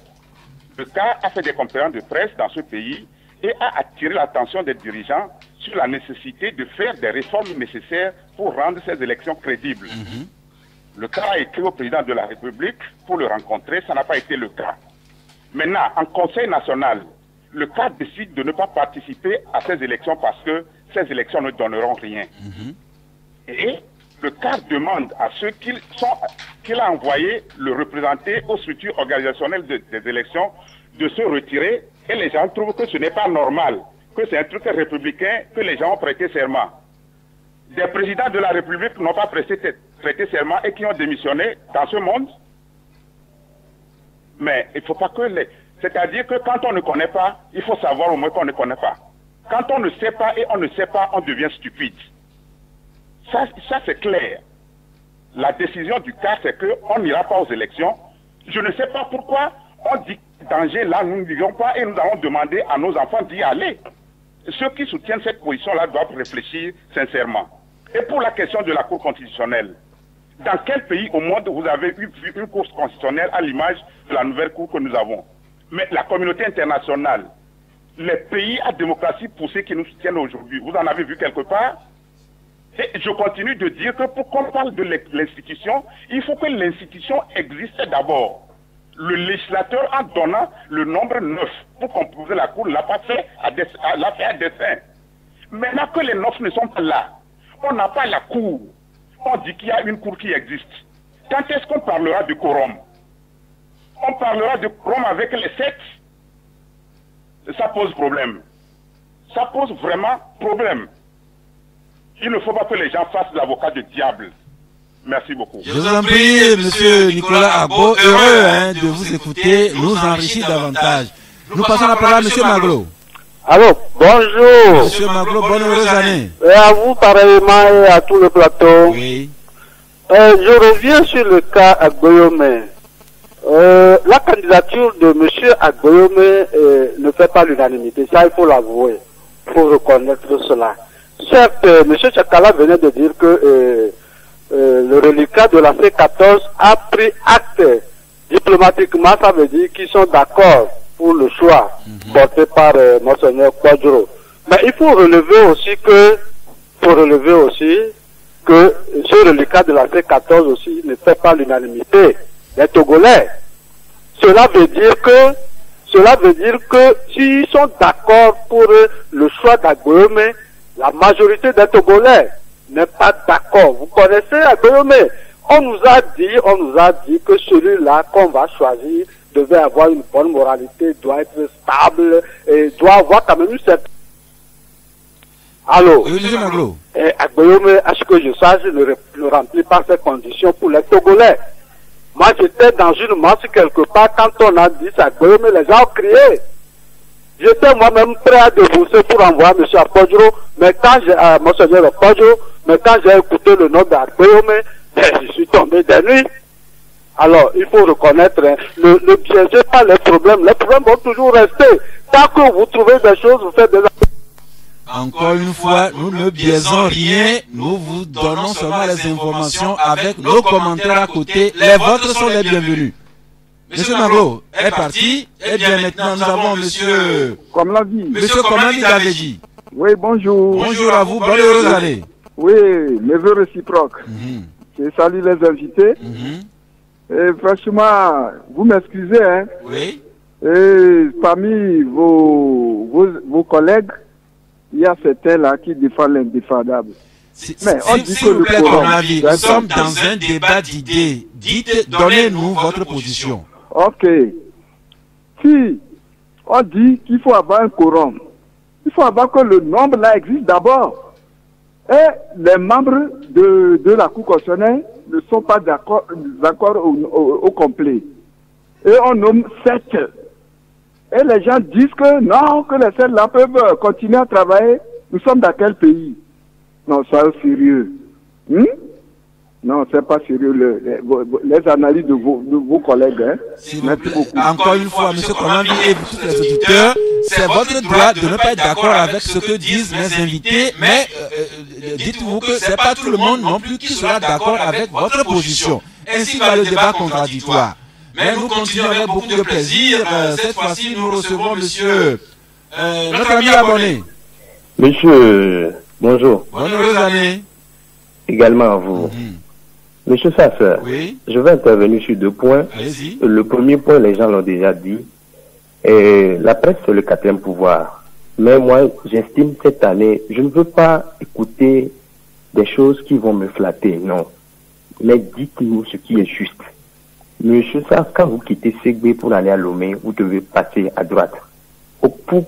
Le cas a fait des conférences de presse dans ce pays et a attiré l'attention des dirigeants sur la nécessité de faire des réformes nécessaires pour rendre ces élections crédibles. Le cas a écrit au président de la République pour le rencontrer, ça n'a pas été le cas. Maintenant, en Conseil national, le cas décide de ne pas participer à ces élections parce que ces élections ne donneront rien. Et le cas demande à ceux qu'il a envoyé le représenter aux structures organisationnelles des élections de se retirer et les gens trouvent que ce n'est pas normal, que c'est un truc républicain, que les gens ont prêté serment. Des présidents de la République n'ont pas prêté serment et qui ont démissionné dans ce monde. Mais il ne faut pas que c'est-à-dire que quand on ne connaît pas, il faut savoir au moins qu'on ne connaît pas. Quand on ne sait pas et on ne sait pas, on devient stupide. Ça c'est clair. La décision du cas, c'est qu'on n'ira pas aux élections. Je ne sais pas pourquoi on dit danger là, nous n'irons pas et nous allons demander à nos enfants d'y aller. Ceux qui soutiennent cette position-là doivent réfléchir sincèrement. Et pour la question de la Cour constitutionnelle, dans quel pays au monde vous avez vu une Cour constitutionnelle à l'image de la nouvelle Cour que nous avons? Mais la communauté internationale, les pays à démocratie poussée qui nous soutiennent aujourd'hui, vous en avez vu quelque part? Et je continue de dire que pour qu'on parle de l'institution, il faut que l'institution existe d'abord. Le législateur, en donnant le nombre 9 pour composer la Cour, l'a fait à dessein. Maintenant que les 9 ne sont pas là, on n'a pas la Cour. On dit qu'il y a une Cour qui existe. Quand est-ce qu'on parlera de quorum? On parlera de quorum avec les 7. Ça pose problème. Ça pose vraiment problème. Il ne faut pas que les gens fassent l'avocat du diable. Merci beaucoup. Je vous en prie, monsieur Nicolas Agbo, heureux de vous écouter, nous enrichit davantage. Nous passons la parole à monsieur Maglo. Allô, bonjour. Monsieur Maglo, bonne heureuse année. Et à vous pareillement et à tout le plateau. Oui. Je reviens sur le cas Agboyome. La candidature de monsieur Agboyome ne fait pas l'unanimité, ça il faut l'avouer, il faut reconnaître cela. Certes, monsieur Chakala venait de dire que le reliquat de la C14 a pris acte. Diplomatiquement, ça veut dire qu'ils sont d'accord pour le choix porté par Monseigneur Quadro. Mais il faut relever aussi que ce reliquat de la C14 aussi ne fait pas l'unanimité des Togolais. Cela veut dire que s'ils sont d'accord pour le choix d'Agboyome, la majorité des Togolais n'est pas d'accord. Vous connaissez Agboyome? On nous a dit que celui-là qu'on va choisir devait avoir une bonne moralité, doit être stable et doit avoir quand même une certaine... Allô? Oui, monsieur Maglo. Agboyome, à ce que je sache, ne remplit pas ces conditions pour les Togolais. Moi, j'étais dans une marche quelque part quand on a dit ça, Agboyome, les gens ont crié. J'étais moi-même prêt à débourser pour envoyer M. Apodjo, mais quand Monseigneur Apodjo, mais quand j'ai écouté le nom d'Agboyome, je suis tombé des nuits. Alors, il faut reconnaître, ne piégez pas les problèmes vont toujours rester. Tant que vous trouvez des choses, vous faites des... Encore une fois, nous ne biaisons rien, nous vous donnons seulement les informations avec nos commentaires à côté. Les vôtres sont les bienvenus. Monsieur Maglo est parti, et bien maintenant nous avons monsieur... Comme la vie. Monsieur Komandi Daveji. Oui, bonjour. Bonjour à vous, bonne heureuse année. Oui, mes vœux réciproques. Je salue les invités. Et franchement, vous m'excusez, hein. Oui. Et parmi vos collègues, il y a certains là qui défendent l'indéfendable. Mais on dit que le Komandi, nous sommes dans un débat d'idées. Dites, donnez-nous votre position. Ok. Si on dit qu'il faut avoir un quorum, il faut avoir que le nombre là existe d'abord. Et les membres de la Cour constitutionnelle ne sont pas d'accord au complet. Et on nomme 7. Et les gens disent que non, que les 7 là peuvent continuer à travailler. Nous sommes dans quel pays? Non, soyez sérieux. Non, c'est pas sérieux. Les analyses de vos collègues. Hein. Merci beaucoup. Encore une fois, M. Komandi et tous les auditeurs, c'est votre droit de ne pas être d'accord avec ce que disent mes invités, mais dites-vous que c'est pas tout le monde non plus qui sera d'accord avec votre position. Ainsi va le débat contradictoire. Mais nous continuons avec beaucoup de plaisir. Cette fois-ci, nous recevons monsieur notre ami abonné. Monsieur, bonjour. Bonne heureuse année. Également à vous. Monsieur Saffer, oui. Je vais intervenir sur 2 points. Le premier point, les gens l'ont déjà dit. Et la presse, c'est le 4e pouvoir. Mais moi, j'estime cette année, je ne veux pas écouter des choses qui vont me flatter, non. Mais dites-nous ce qui est juste. Monsieur Saffer, quand vous quittez Ségbé pour aller à Lomé, vous devez passer à droite. Pour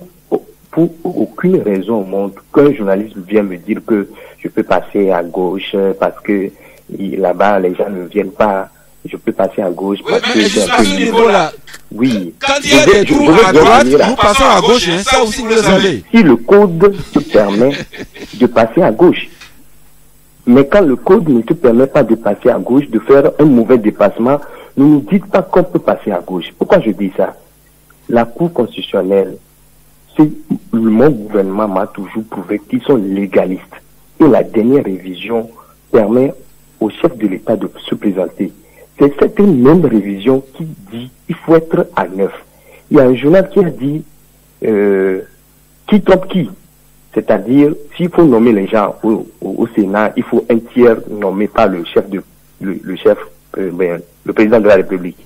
aucune raison au monde qu'un journaliste vienne me dire que je peux passer à gauche parce que là-bas les gens ne viennent pas, je peux passer à gauche parce que c'est un peu niveau-là. Oui. Quand il y a des trous à droite, nous passons à gauche, hein, ça aussi vous le savez. Si le code te permet de passer à gauche, mais quand le code ne te permet pas de passer à gauche, de faire un mauvais dépassement, ne nous dites pas qu'on peut passer à gauche. Pourquoi je dis ça? La Cour constitutionnelle, mon gouvernement m'a toujours prouvé qu'ils sont légalistes. Et la dernière révision permet au chef de l'État de se présenter. C'est cette même révision qui dit qu'il faut être à 9. Il y a un journal qui a dit qui trompe qui. C'est-à-dire, s'il faut nommer les gens au Sénat, il faut un tiers nommé par le président de la République.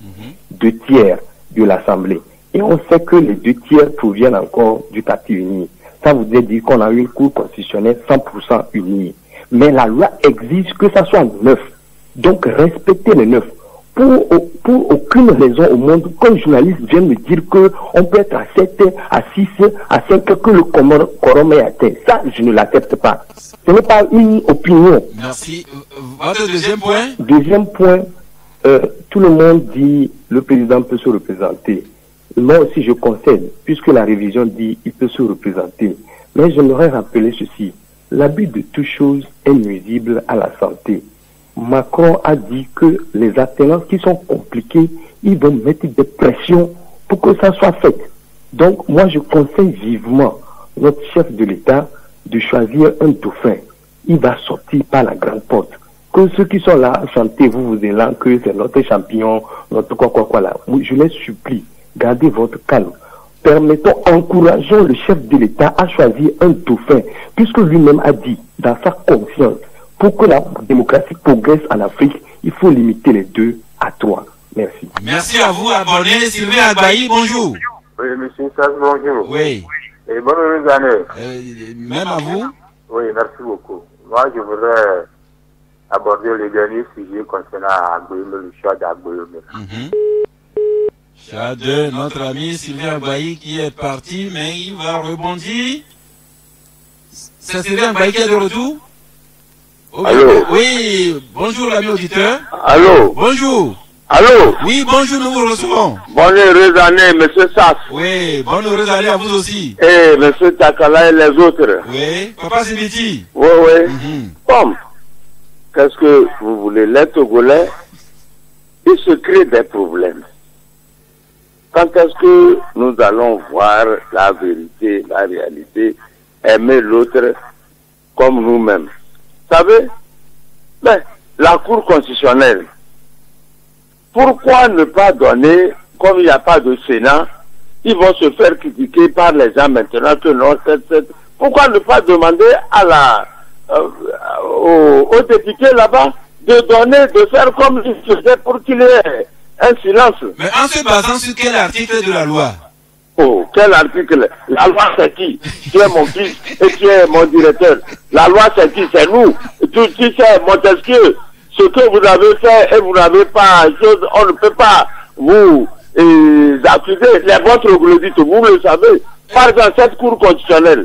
2/3 de l'Assemblée. Et on sait que les 2/3 proviennent encore du parti uni. Ça voudrait dire qu'on a une cour constitutionnelle 100% unie. Mais la loi exige que ça soit 9. Donc respectez les 9. Pour aucune raison au monde, comme journaliste vient me dire qu'on peut être à 7, à 6, à 5, que le quorum est atteint. Ça, je ne l'accepte pas. Ce n'est pas une opinion. Merci. Votre deuxième point? Deuxième point, tout le monde dit le président peut se représenter. Moi aussi, je concède, puisque la révision dit qu'il peut se représenter. Mais j'aimerais rappeler ceci. L'abus de toute chose est nuisible à la santé. Macron a dit que les atteindants qui sont compliqués, ils vont mettre des pressions pour que ça soit fait. Donc, moi, je conseille vivement notre chef de l'État de choisir un dauphin. Il va sortir par la grande porte. Que ceux qui sont là à chanter, vous élan, que c'est notre champion, notre quoi là. Je les supplie, gardez votre calme. Permettons, encourageons le chef de l'État à choisir un dauphin, puisque lui-même a dit, dans sa conscience, pour que la démocratie progresse en Afrique, il faut limiter les 2 à 3. Merci. Merci à vous, abonné. Sylvain Agbaï, bonjour. Oui, monsieur Sass, bonjour. Oui. Et bonne heureuse année. Même à vous. Oui, merci beaucoup. Moi, je voudrais aborder le dernier sujet concernant Agboyome, le choix d'Agboyome. Choix de notre ami Sylvain Agbaï qui est parti, mais il va rebondir. C'est Sylvain Agbaï qui est de retour? Allô? Oui, bonjour l'ami auditeur. Allô? Bonjour. Allô? Oui, bonjour, nous vous recevons. Bonne heureuse année, monsieur Sass. Oui, bonne heureuse année à vous aussi. Et monsieur Takala et les autres. Oui, Papa Sibiti. Oui, oui. Bon, qu'est-ce que vous voulez? Les Togolais, ils se créent des problèmes. Quand est-ce que nous allons voir la vérité, la réalité, aimer l'autre comme nous-mêmes? Vous savez, mais la Cour constitutionnelle, pourquoi ne pas donner, comme il n'y a pas de Sénat, ils vont se faire critiquer par les gens maintenant que non, pourquoi ne pas demander à aux députés là-bas de donner, de faire comme ils faisaient pour qu'il y ait un silence? Mais en se basant sur quel article de la loi? Oh, quel article? La loi c'est qui? Tu es mon fils et tu es mon directeur. La loi c'est qui? C'est nous. Tu sais, Montesquieu, ce que vous avez fait et vous n'avez pas chose, on ne peut pas vous accuser. Les votre glodite, vous le savez. Par exemple, cette cour constitutionnelle,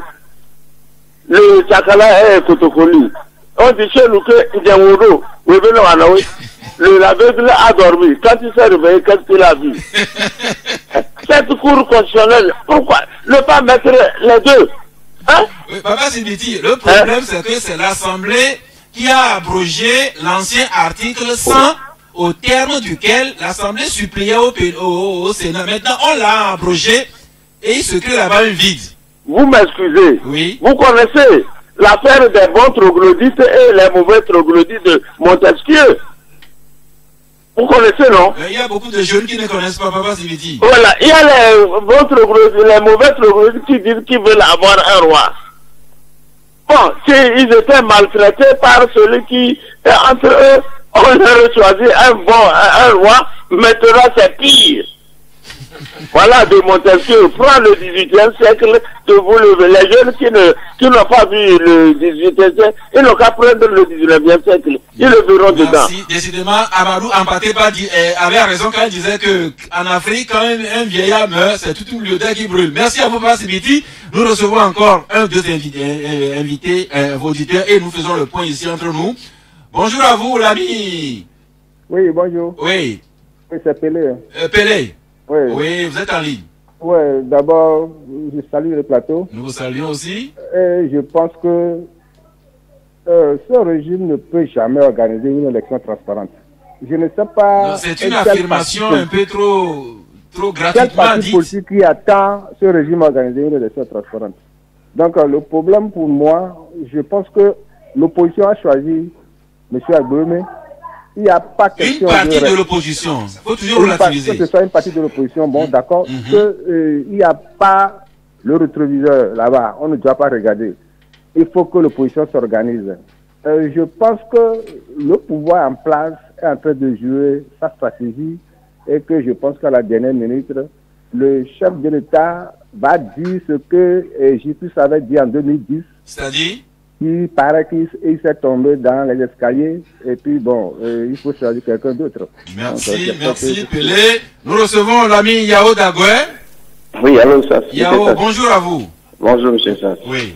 le Tchakala est Kotokoli. On dit chez nous que Ndiamouro, l'aveugle a dormi. Quand il s'est réveillé, qu'est-ce qu'il a vu? Cette cour constitutionnelle, pourquoi ne pas mettre les deux? Hein? Oui, Papa Sibiti, le problème c'est que c'est l'Assemblée qui a abrogé l'ancien article 100 au terme duquel l'Assemblée suppliait au Sénat. Maintenant, on l'a abrogé et il se crée là-bas un vide. Vous m'excusez. Oui. Vous connaissez l'affaire des bons troglodytes et les mauvais troglodytes de Montesquieu? Vous connaissez, non? Il y a beaucoup de jeunes qui ne connaissent pas Papa Sibiti. Voilà, il y a les bons troglodytes, les mauvais troglodytes qui disent qu'ils veulent avoir un roi. Bon, s'ils étaient maltraités par celui qui est entre eux, on leur a choisi un roi, maintenant c'est pire. Voilà, de Montesquieu, prends le 18e siècle, de vous lever. Les jeunes qui n'ont pas vu le 18e siècle, ils n'ont qu'à prendre le 19e siècle. Ils le verront dedans. Merci. Décidément, Amadou Ampatepa avait raison quand il disait qu'en Afrique, quand un vieillard meurt, c'est toute une bibliothèque qui brûle. Merci à vous, Papa Sibiti. Nous recevons encore deux invités, vos auditeurs, et nous faisons le point ici entre nous. Bonjour à vous, l'ami. Oui, bonjour. Oui. Oui, c'est Pelé. Pelé. Oui. Oui, vous êtes en ligne. Oui, d'abord, je salue le plateau. Nous vous saluons aussi. Et je pense que ce régime ne peut jamais organiser une élection transparente. Je ne sais pas... C'est une affirmation un peu trop gratuitement quel parti dite. politique qui attend ce régime organiser une élection transparente. Donc le problème pour moi, je pense que l'opposition a choisi M. Agboyome. Il n'y a pas question une partie de l'opposition. Il faut toujours relativiser. Que ce soit une partie de l'opposition, bon, d'accord. Il n'y a pas le rétroviseur là-bas. On ne doit pas regarder. Il faut que l'opposition s'organise. Je pense que le pouvoir en place est en train de jouer sa stratégie et que je pense qu'à la dernière minute, le chef de l'État va dire ce que J+, avait dit en 2010. C'est-à-dire? Il paraît qu'il s'est tombé dans les escaliers et puis bon, il faut choisir quelqu'un d'autre. Merci, donc, merci Pelé. Nous recevons l'ami Yao Dagoué. Oui, allô, ça. Yao, bonjour à vous. Bonjour, monsieur Sass. Oui.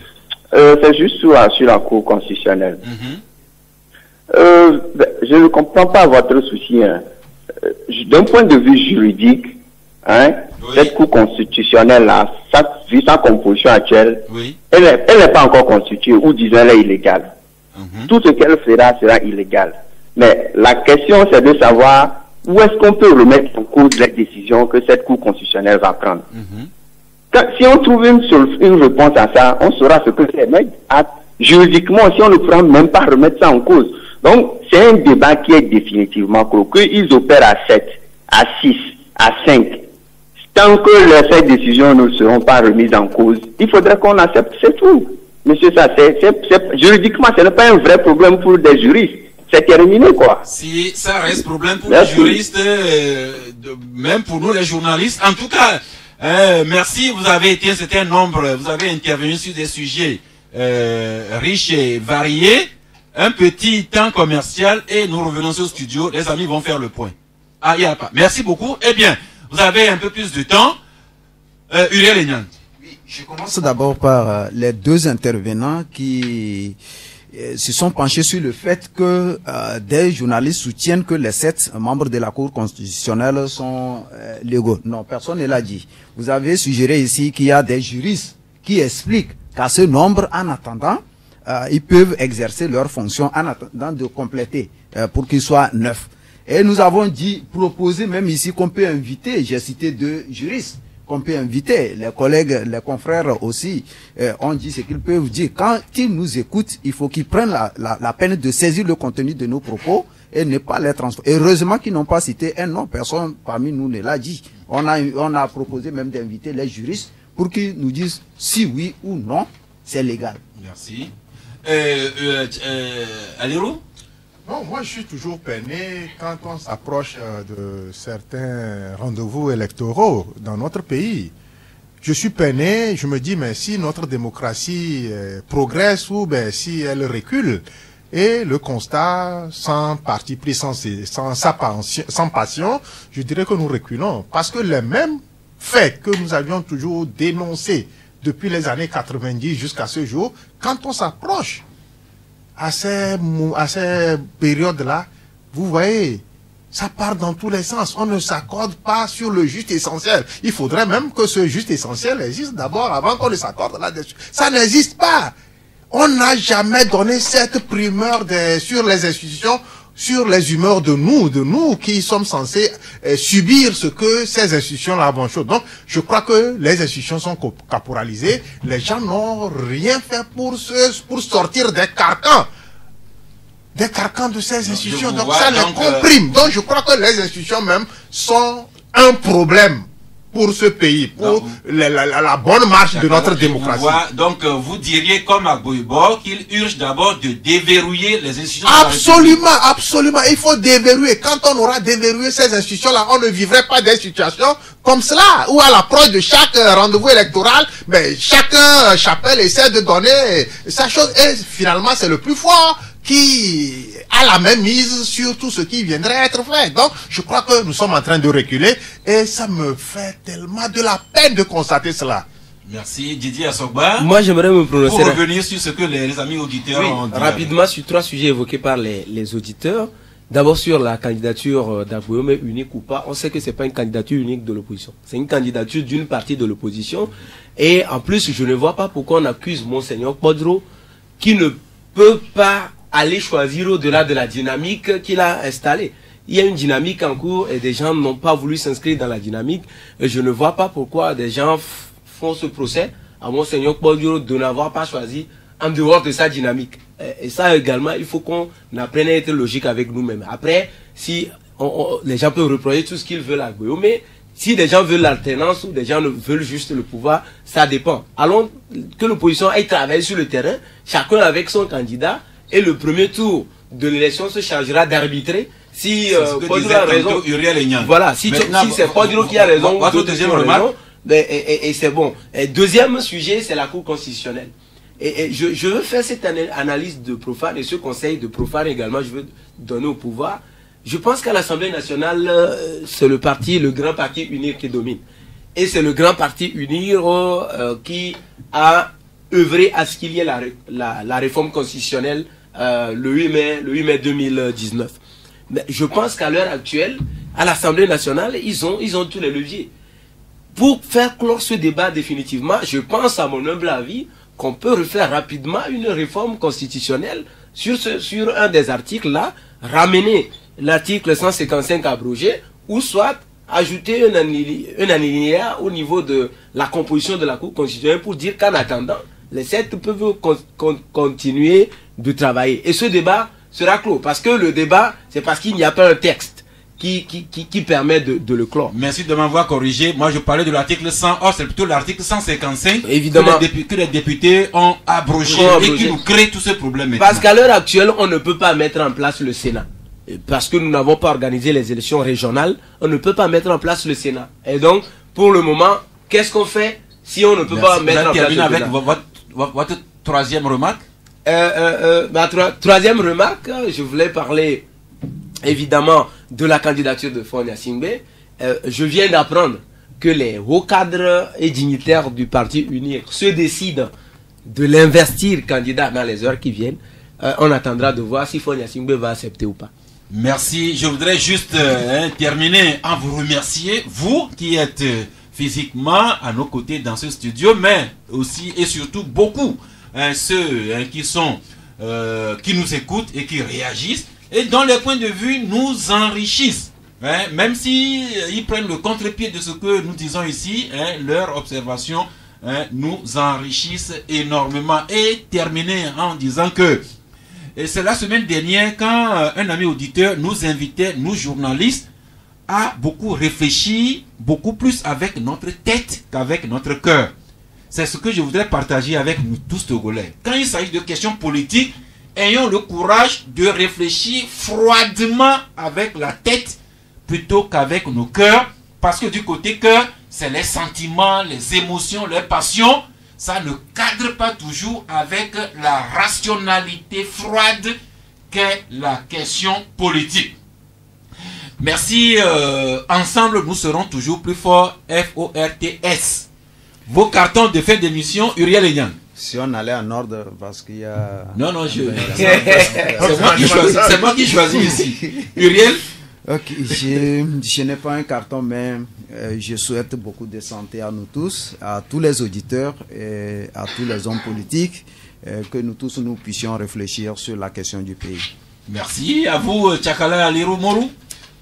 C'est juste sur la Cour constitutionnelle. Je ne comprends pas votre souci. Hein. D'un point de vue juridique, hein, cette Cour constitutionnelle-là, vu sa composition actuelle, elle n'est pas encore constituée, ou disons elle est illégale. Tout ce qu'elle fera sera illégal. Mais la question, c'est de savoir où est-ce qu'on peut remettre en cause les décisions que cette Cour constitutionnelle va prendre. Si on trouve une réponse à ça, on saura ce que c'est. Mais juridiquement, si on ne prend même pas remettre ça en cause. Donc, c'est un débat qui est définitivement clos. Qu'ils opèrent à 7, à 6, à 5. Tant que ces décisions ne seront pas remises en cause, il faudrait qu'on accepte, c'est tout. Monsieur, ça, juridiquement, ce n'est pas un vrai problème pour des juristes. C'est terminé, quoi. Si ça reste problème pour les juristes, même pour nous, les journalistes, en tout cas, merci, vous avez été un certain nombre, vous avez intervenu sur des sujets riches et variés. Un petit temps commercial et nous revenons au studio. Les amis vont faire le point. Ah, il n'y a pas. Merci beaucoup. Eh bien, vous avez un peu plus de temps. Uriel Enyan. Oui, je commence d'abord par les deux intervenants qui se sont penchés sur le fait que des journalistes soutiennent que les 7 membres de la Cour constitutionnelle sont légaux. Non, personne ne l'a dit. Vous avez suggéré ici qu'il y a des juristes qui expliquent qu'à ce nombre, en attendant, ils peuvent exercer leurs fonctions en attendant de compléter pour qu'ils soient 9. Et nous avons proposé même ici qu'on peut inviter, j'ai cité 2 juristes, qu'on peut inviter, les collègues, les confrères aussi, ont dit ce qu'ils peuvent dire. Quand ils nous écoutent, il faut qu'ils prennent la peine de saisir le contenu de nos propos et ne pas les transformer. Heureusement qu'ils n'ont pas cité un nom, personne parmi nous ne l'a dit. On a proposé même d'inviter les juristes pour qu'ils nous disent si oui ou non, c'est légal. Merci. Aliro? Non, moi je suis toujours peiné quand on s'approche de certains rendez-vous électoraux dans notre pays. Je suis peiné, je me dis, mais si notre démocratie progresse ou si elle recule, et le constat, sans parti pris, sans passion, je dirais que nous reculons. Parce que les mêmes faits que nous avions toujours dénoncés depuis les années 90 jusqu'à ce jour, quand on s'approche à ces périodes-là, vous voyez, ça part dans tous les sens. On ne s'accorde pas sur le juste essentiel. Il faudrait même que ce juste essentiel existe d'abord avant qu'on ne s'accorde là-dessus. Ça n'existe pas. On n'a jamais donné cette primeur sur les institutions, sur les humeurs de nous qui sommes censés subir ce que ces institutions-là vont chaud. Donc, je crois que les institutions sont caporalisées. Les gens n'ont rien fait pour sortir des carcans de ces institutions. Donc, ça les comprime. Donc, je crois que les institutions même sont un problème pour ce pays, pour la bonne marche de notre démocratie. Donc, vous diriez comme à Boybo qu'il urge d'abord de déverrouiller les institutions. Absolument, absolument. Il faut déverrouiller. Quand on aura déverrouillé ces institutions-là, on ne vivrait pas des situations comme cela, où à l'approche de chaque rendez-vous électoral, chaque chapelle essaie de donner sa chose. Et finalement, c'est le plus fort qui a la même mise sur tout ce qui viendrait être fait. Donc, je crois que nous sommes en train de reculer et ça me fait tellement de la peine de constater cela. Merci. Didier Assogba. Moi, j'aimerais me prononcer. Pour revenir sur ce que les amis auditeurs ont dit. Rapidement, sur 3 sujets évoqués par les auditeurs. D'abord, sur la candidature d'Agbouémé, unique ou pas, on sait que c'est pas une candidature unique de l'opposition. C'est une candidature d'une partie de l'opposition. Et en plus, je ne vois pas pourquoi on accuse Monseigneur Podro qui ne peut pas aller choisir au-delà de la dynamique qu'il a installée. Il y a une dynamique en cours et des gens n'ont pas voulu s'inscrire dans la dynamique. Et je ne vois pas pourquoi des gens font ce procès à Monseigneur Podro de n'avoir pas choisi en dehors de sa dynamique. Et ça également, il faut qu'on apprenne à être logique avec nous-mêmes. Après, si les gens peuvent reprocher tout ce qu'ils veulent à Guillaume, mais si des gens veulent l'alternance ou des gens veulent juste le pouvoir, ça dépend. Allons que l'opposition aille travailler sur le terrain, chacun avec son candidat, et le premier tour de l'élection se chargera d'arbitrer Si Podro a raison, voilà, si c'est Podro qui a raison, votre deuxième remarque, et c'est bon. Et deuxième sujet, c'est la Cour constitutionnelle. Et je veux faire cette analyse de profane et ce conseil de profane également, je veux donner au pouvoir. Je pense qu'à l'Assemblée nationale, c'est le grand parti UNIR qui domine. Et c'est le grand parti UNIR qui a œuvré à ce qu'il y ait la réforme constitutionnelle le 8 mai 2019. Mais je pense qu'à l'heure actuelle, à l'Assemblée nationale, ils ont tous les leviers. Pour faire clore ce débat définitivement, je pense à mon humble avis qu'on peut refaire rapidement une réforme constitutionnelle sur un des articles là, ramener l'article 155 abrogé, ou soit ajouter un alinéa au niveau de la composition de la Cour constitutionnelle pour dire qu'en attendant, les 7 peuvent continuer de travailler. Et ce débat sera clos, parce que le débat, c'est parce qu'il n'y a pas un texte qui permet de le clore. Merci de m'avoir corrigé. Moi, je parlais de l'article 100. Or, c'est plutôt l'article 155 évidemment, que les députés ont abrogé et qui nous crée tous ces problèmes maintenant. Parce qu'à l'heure actuelle, on ne peut pas mettre en place le Sénat. Parce que nous n'avons pas organisé les élections régionales, on ne peut pas mettre en place le Sénat. Et donc, pour le moment, qu'est-ce qu'on fait si on ne peut pas mettre en place le Sénat? Avec votre troisième remarque. Ma troisième remarque, je voulais parler évidemment de la candidature de Faure Gnassingbé. Je viens d'apprendre que les hauts cadres et dignitaires du parti UNIR se décident de l'investir candidat dans les heures qui viennent. On attendra de voir si Faure Gnassingbé va accepter ou pas. Merci. Je voudrais juste terminer en vous remercier, vous qui êtes physiquement à nos côtés dans ce studio, mais aussi et surtout beaucoup ceux qui nous écoutent et qui réagissent et dont les points de vue nous enrichissent. Même si ils prennent le contre-pied de ce que nous disons ici, leurs observations nous enrichissent énormément. Et terminer en disant que c'est la semaine dernière quand un ami auditeur nous invitait, nous journalistes, à beaucoup réfléchir, beaucoup plus avec notre tête qu'avec notre cœur. C'est ce que je voudrais partager avec nous tous Togolais. Quand il s'agit de questions politiques, ayons le courage de réfléchir froidement avec la tête plutôt qu'avec nos cœurs, parce que du côté cœur, c'est les sentiments, les émotions, les passions. Ça ne cadre pas toujours avec la rationalité froide qu'est la question politique. Merci. Ensemble, nous serons toujours plus forts. FORTS. Vos cartons de fin d'émission, Uriel Enyang. Si on allait en ordre, parce qu'il y a... Non, c'est moi qui choisis ici. Uriel. Ok, je n'ai pas un carton, mais je souhaite beaucoup de santé à nous tous, à tous les auditeurs et à tous les hommes politiques, que nous tous nous puissions réfléchir sur la question du pays. Merci. À vous, Tchakala Alirou Morou.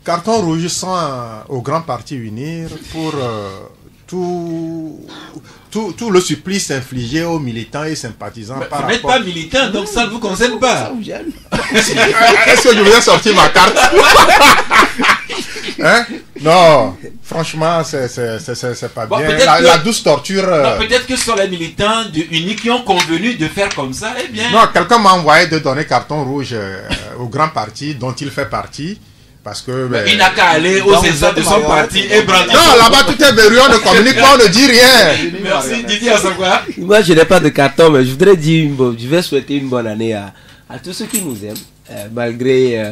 Carton rouge sans au grand parti UNIR pour tout le supplice infligé aux militants et sympathisants. Vous n'êtes pas militant, donc ça ne vous concerne pas. Est-ce que je viens sortir ma carte? Non, franchement, c'est pas bien. La douce torture. Peut-être que ce sont les militants de UNI qui ont convenu de faire comme ça. Eh bien. Non, quelqu'un m'a envoyé de donner carton rouge au grand parti dont il fait partie. Parce que il n'a qu'à aller au César de son parti et brandir. Non, là-bas tout est verrouillé, on ne communique pas, on ne dit rien. Merci Didier Assangwa. Moi je n'ai pas de carton, mais je voudrais dire je vais souhaiter une bonne année à tous ceux qui nous aiment, malgré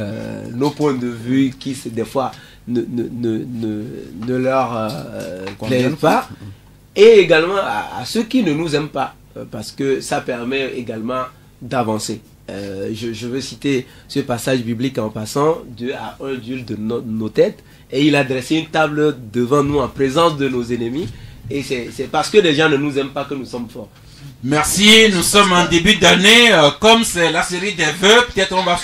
nos points de vue qui des fois ne leur plaisent pas, et également à ceux qui ne nous aiment pas, parce que ça permet également d'avancer. Je veux citer ce passage biblique en passant. Dieu a un Dieu de nos têtes et il a dressé une table devant nous en présence de nos ennemis, et c'est parce que les gens ne nous aiment pas que nous sommes forts. Merci. Nous sommes en début d'année, comme c'est la série des vœux, peut-être on va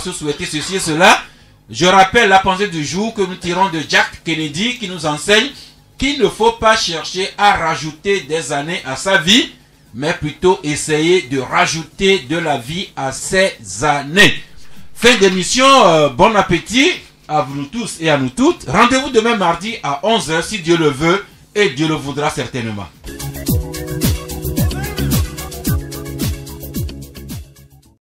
se souhaiter ceci et cela. Je rappelle la pensée du jour que nous tirons de Jack Kennedy, qui nous enseigne qu'il ne faut pas chercher à rajouter des années à sa vie, mais plutôt essayer de rajouter de la vie à ces années. Fin d'émission, bon appétit à vous tous et à nous toutes. Rendez-vous demain mardi à 11h si Dieu le veut et Dieu le voudra certainement.